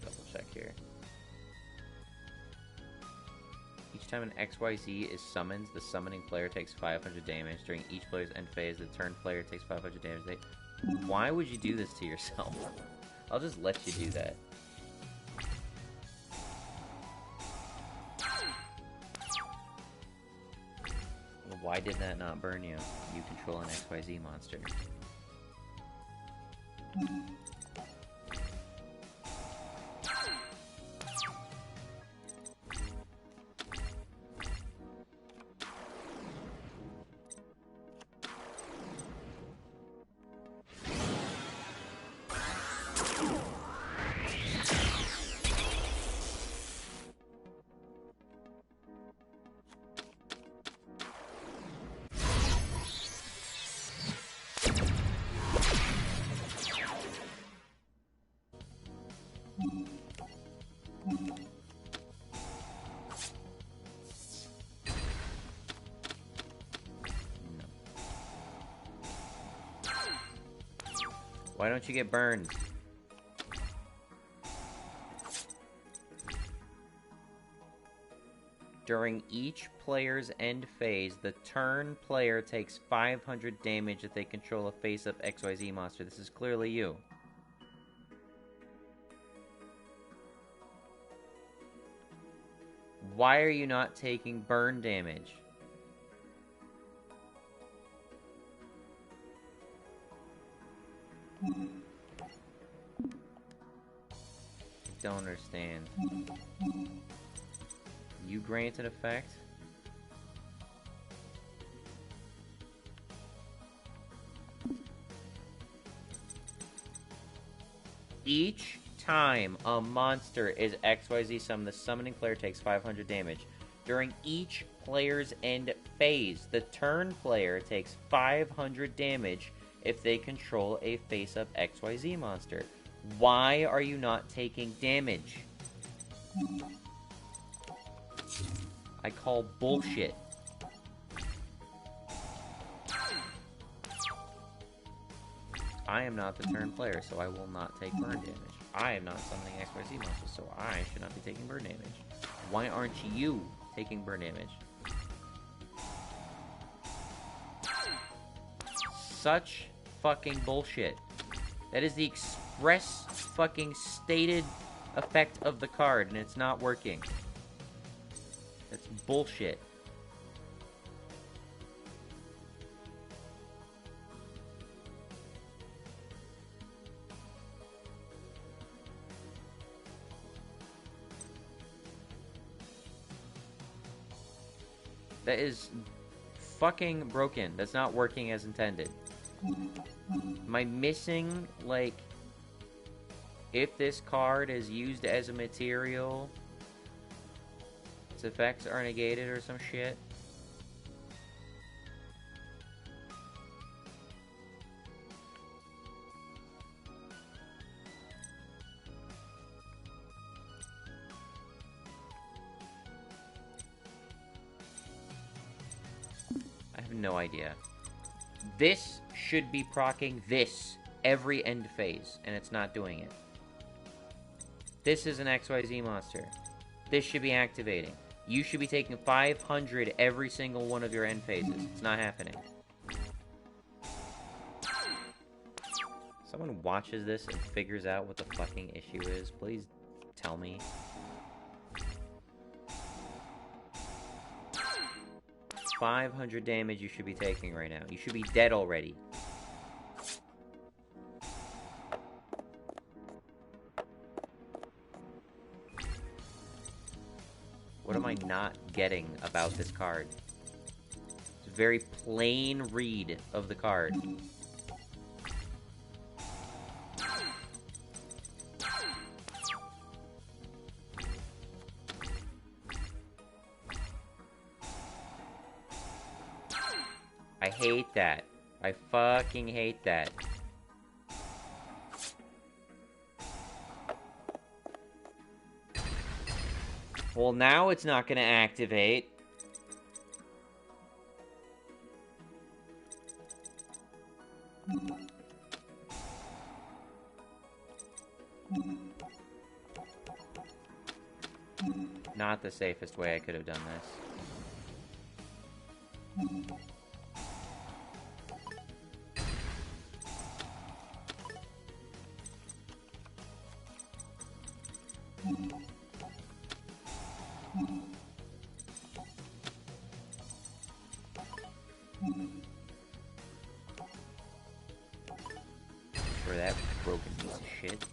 Double check here. Each time an XYZ is summoned, the summoning player takes 500 damage. During each player's end phase, the turn player takes 500 damage. Why would you do this to yourself? I'll just let you do that. Why did that not burn you? You control an XYZ monster. Why don't you get burned? During each player's end phase, the turn player takes 500 damage if they control a face-up XYZ monster. This is clearly you. Why are you not taking burn damage? Don't understand. You grant an effect? Each time a monster is XYZ summoned, the summoning player takes 500 damage. During each player's end phase, the turn player takes 500 damage if they control a face-up XYZ monster. Why are you not taking damage? I call bullshit. I am not the turn player, so I will not take burn damage. I am not summoning XYZ monsters, so I should not be taking burn damage. Why aren't you taking burn damage? Such fucking bullshit. That is the express fucking stated effect of the card, and it's not working. That's bullshit. That is fucking broken. That's not working as intended. Am I missing, like, if this card is used as a material, its effects are negated or some shit? I have no idea. This should be proccing this every end phase, and it's not doing it. This is an XYZ monster. This should be activating. You should be taking 500 every single one of your end phases. It's not happening. Someone watches this and figures out what the fucking issue is. Please tell me. $500 damage you should be taking right now. You should be dead already. What am I not getting about this card? It's a very plain read of the card. I hate that. I fucking hate that. Well, now it's not gonna activate. Not the safest way I could have done this. For that broken piece of shit.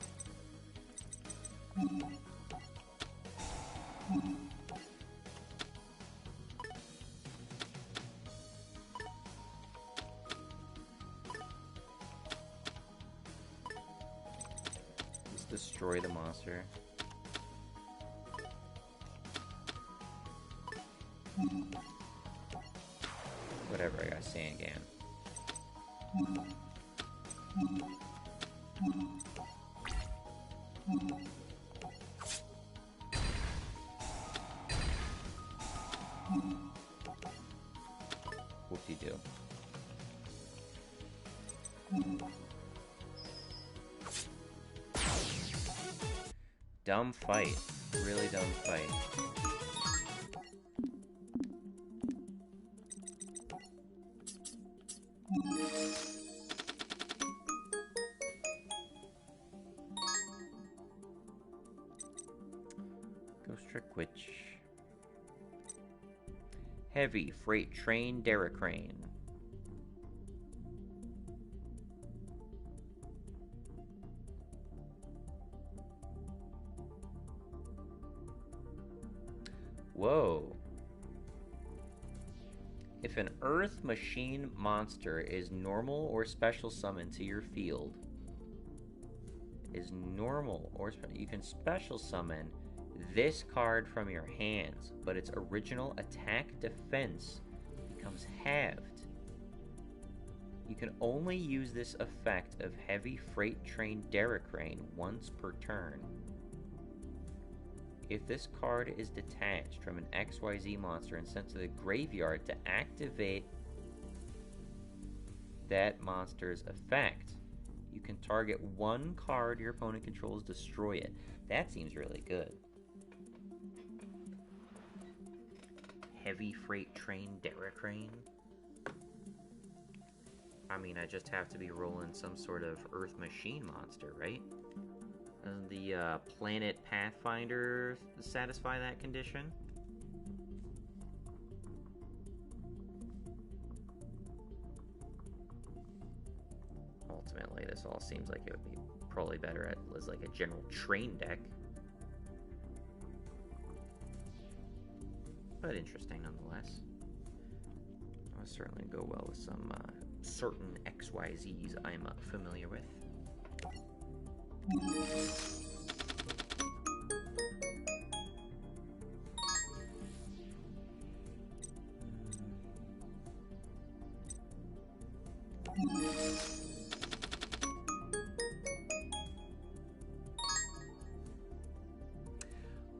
Just destroy the monster. Whatever, I got sand again. Whoop-de-doo. Dumb fight. Really dumb fight. Ghost Trick Witch. Heavy Freight Train Derricrane. Whoa. If an Earth Machine monster is normal or special summoned to your field, you can special summon this card from your hands, but its original attack defense becomes halved. You can only use this effect of Heavy Freight Train Derricrane once per turn. If this card is detached from an XYZ monster and sent to the graveyard to activate that monster's effect, you can target one card your opponent controls, destroy it. That seems really good. Heavy Freight Train Derricrane. I mean, I just have to be rolling some sort of Earth Machine monster, right? Doesn't the Planet Pathfinder satisfy that condition? Ultimately, this all seems like it would be probably better as like a general train deck. But interesting nonetheless. I'll certainly go well with some certain XYZs I'm familiar with.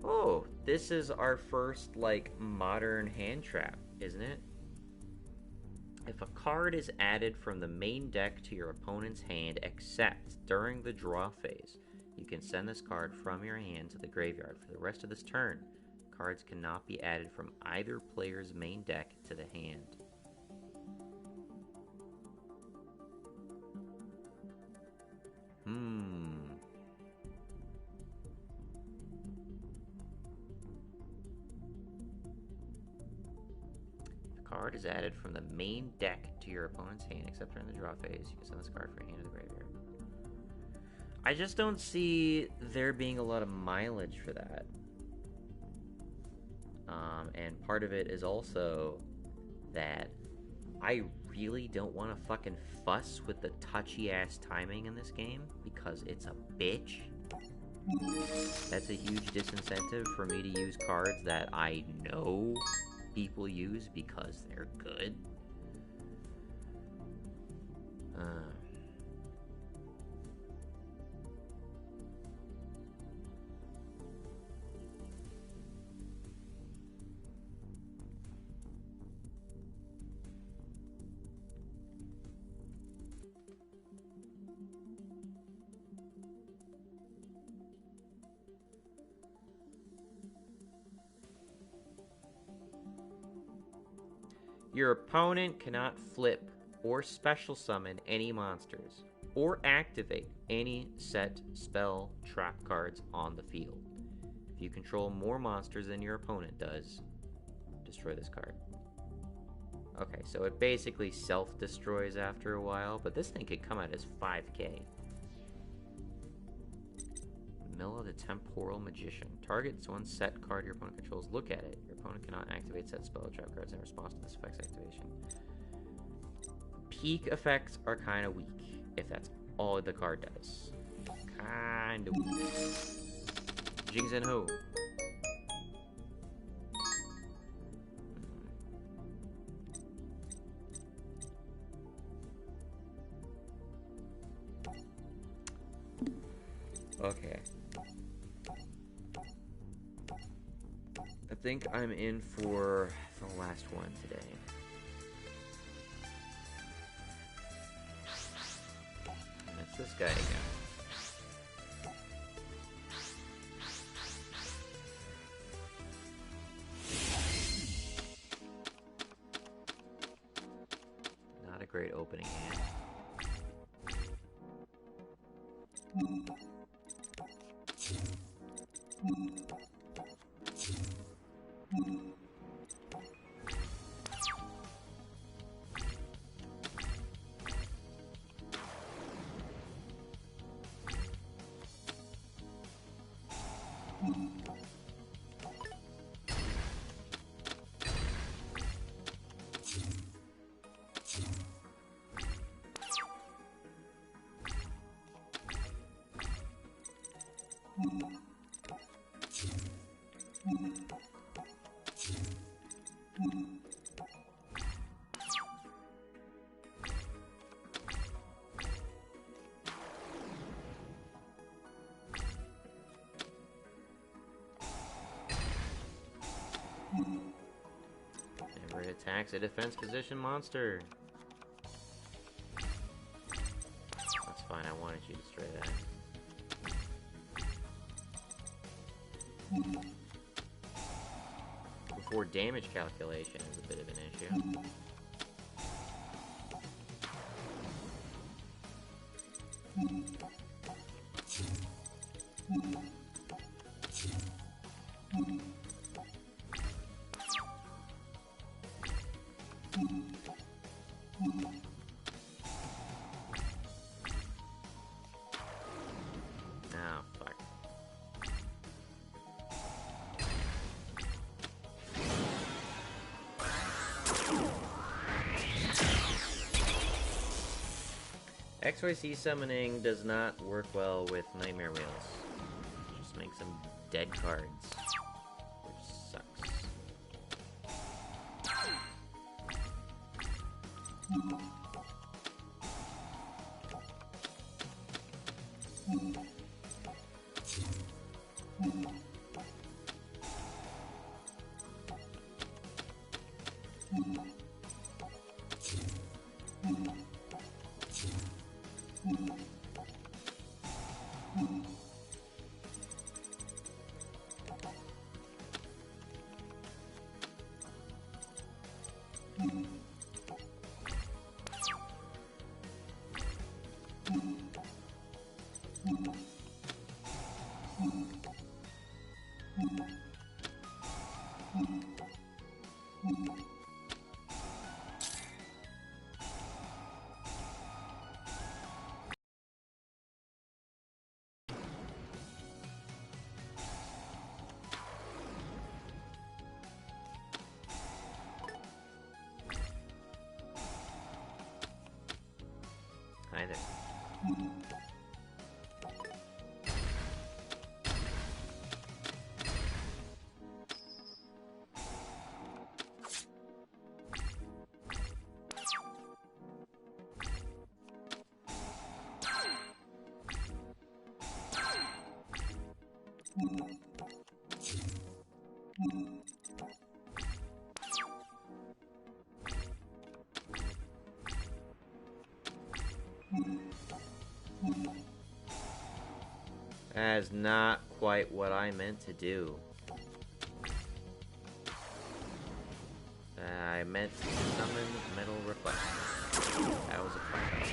Oh, this is our first, like, modern hand trap, isn't it? If a card is added from the main deck to your opponent's hand, except during the draw phase, you can send this card from your hand to the graveyard. For the rest of this turn, Cards cannot be added from either player's main deck to the hand. Card is added from the main deck to your opponent's hand, except during the draw phase. You can send this card from your hand to the graveyard. I just don't see there being a lot of mileage for that. And part of it is also that I really don't want to fucking fuss with the touchy-ass timing in this game because it's a bitch. That's a huge disincentive for me to use cards that I know people use because they're good. Your opponent cannot flip or special summon any monsters or activate any set spell trap cards on the field. If you control more monsters than your opponent does, destroy this card. Okay, so it basically self-destroys after a while, but this thing could come out as 5k. Mill of the Temporal Magician. Targets one set card your opponent controls. Look at it. Your opponent cannot activate set spell or trap cards in response to this effect's activation. Peak effects are kind of weak, if that's all the card does. Kind of weak. Jings and Ho. Okay. I think I'm in for the last one today. And that's this guy again. Not a great opening hand. Whenever it attacks a defense position monster. That's fine, I wanted you to destroy that. Before damage calculation is a bit of an issue. Oh, fuck. XYZ summoning does not work well with Nightmare Wheels. It just makes them dead cards, which sucks. Hi there. That is not quite what I meant to do. I meant to summon Metal Reflection. That was a fuck up.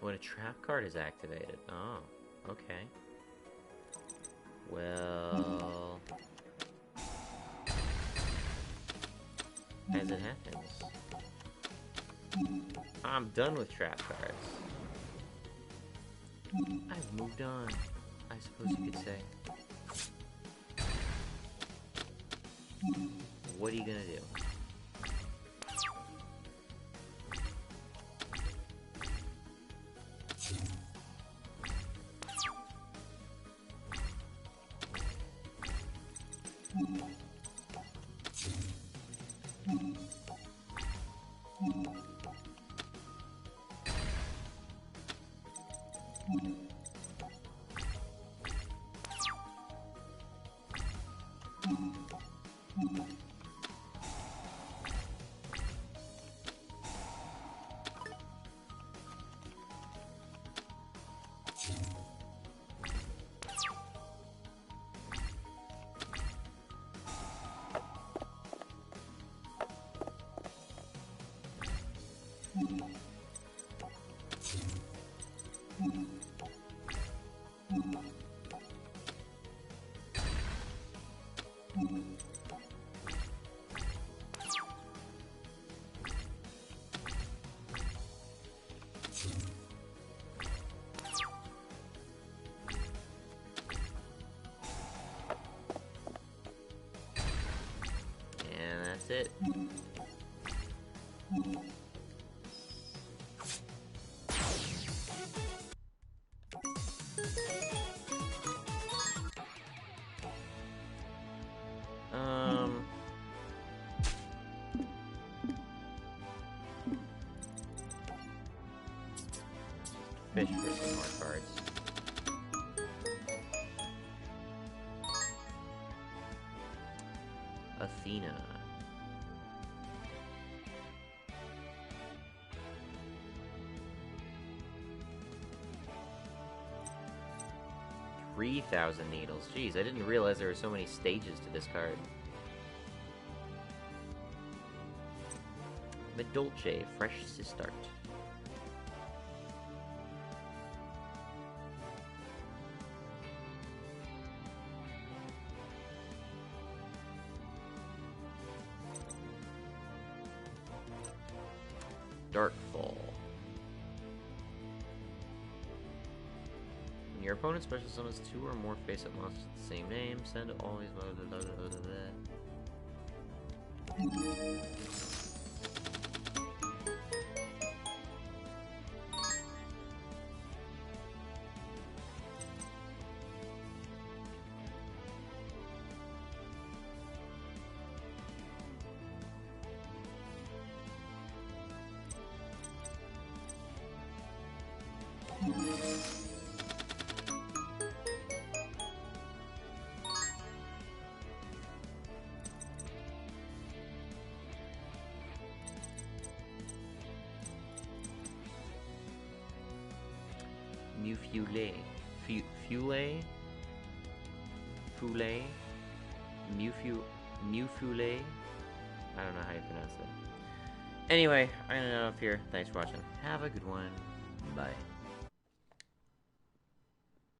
When a trap card is activated. Oh, okay. Well, as it happens, I'm done with trap cards. I've moved on, I suppose you could say. What are you gonna do? And that's it. Fish for some more cards. Athena. $3,000 needles. Jeez, I didn't realize there were so many stages to this card. Medolce, fresh to start. Darkfall. When your opponent special summons 2 or more face-up monsters with the same name, send always blah blah blah blah blah blah. Mufule. Fule? Mufule? I don't know how you pronounce it. Anyway, I'm gonna end off here. Thanks for watching. Have a good one. Bye.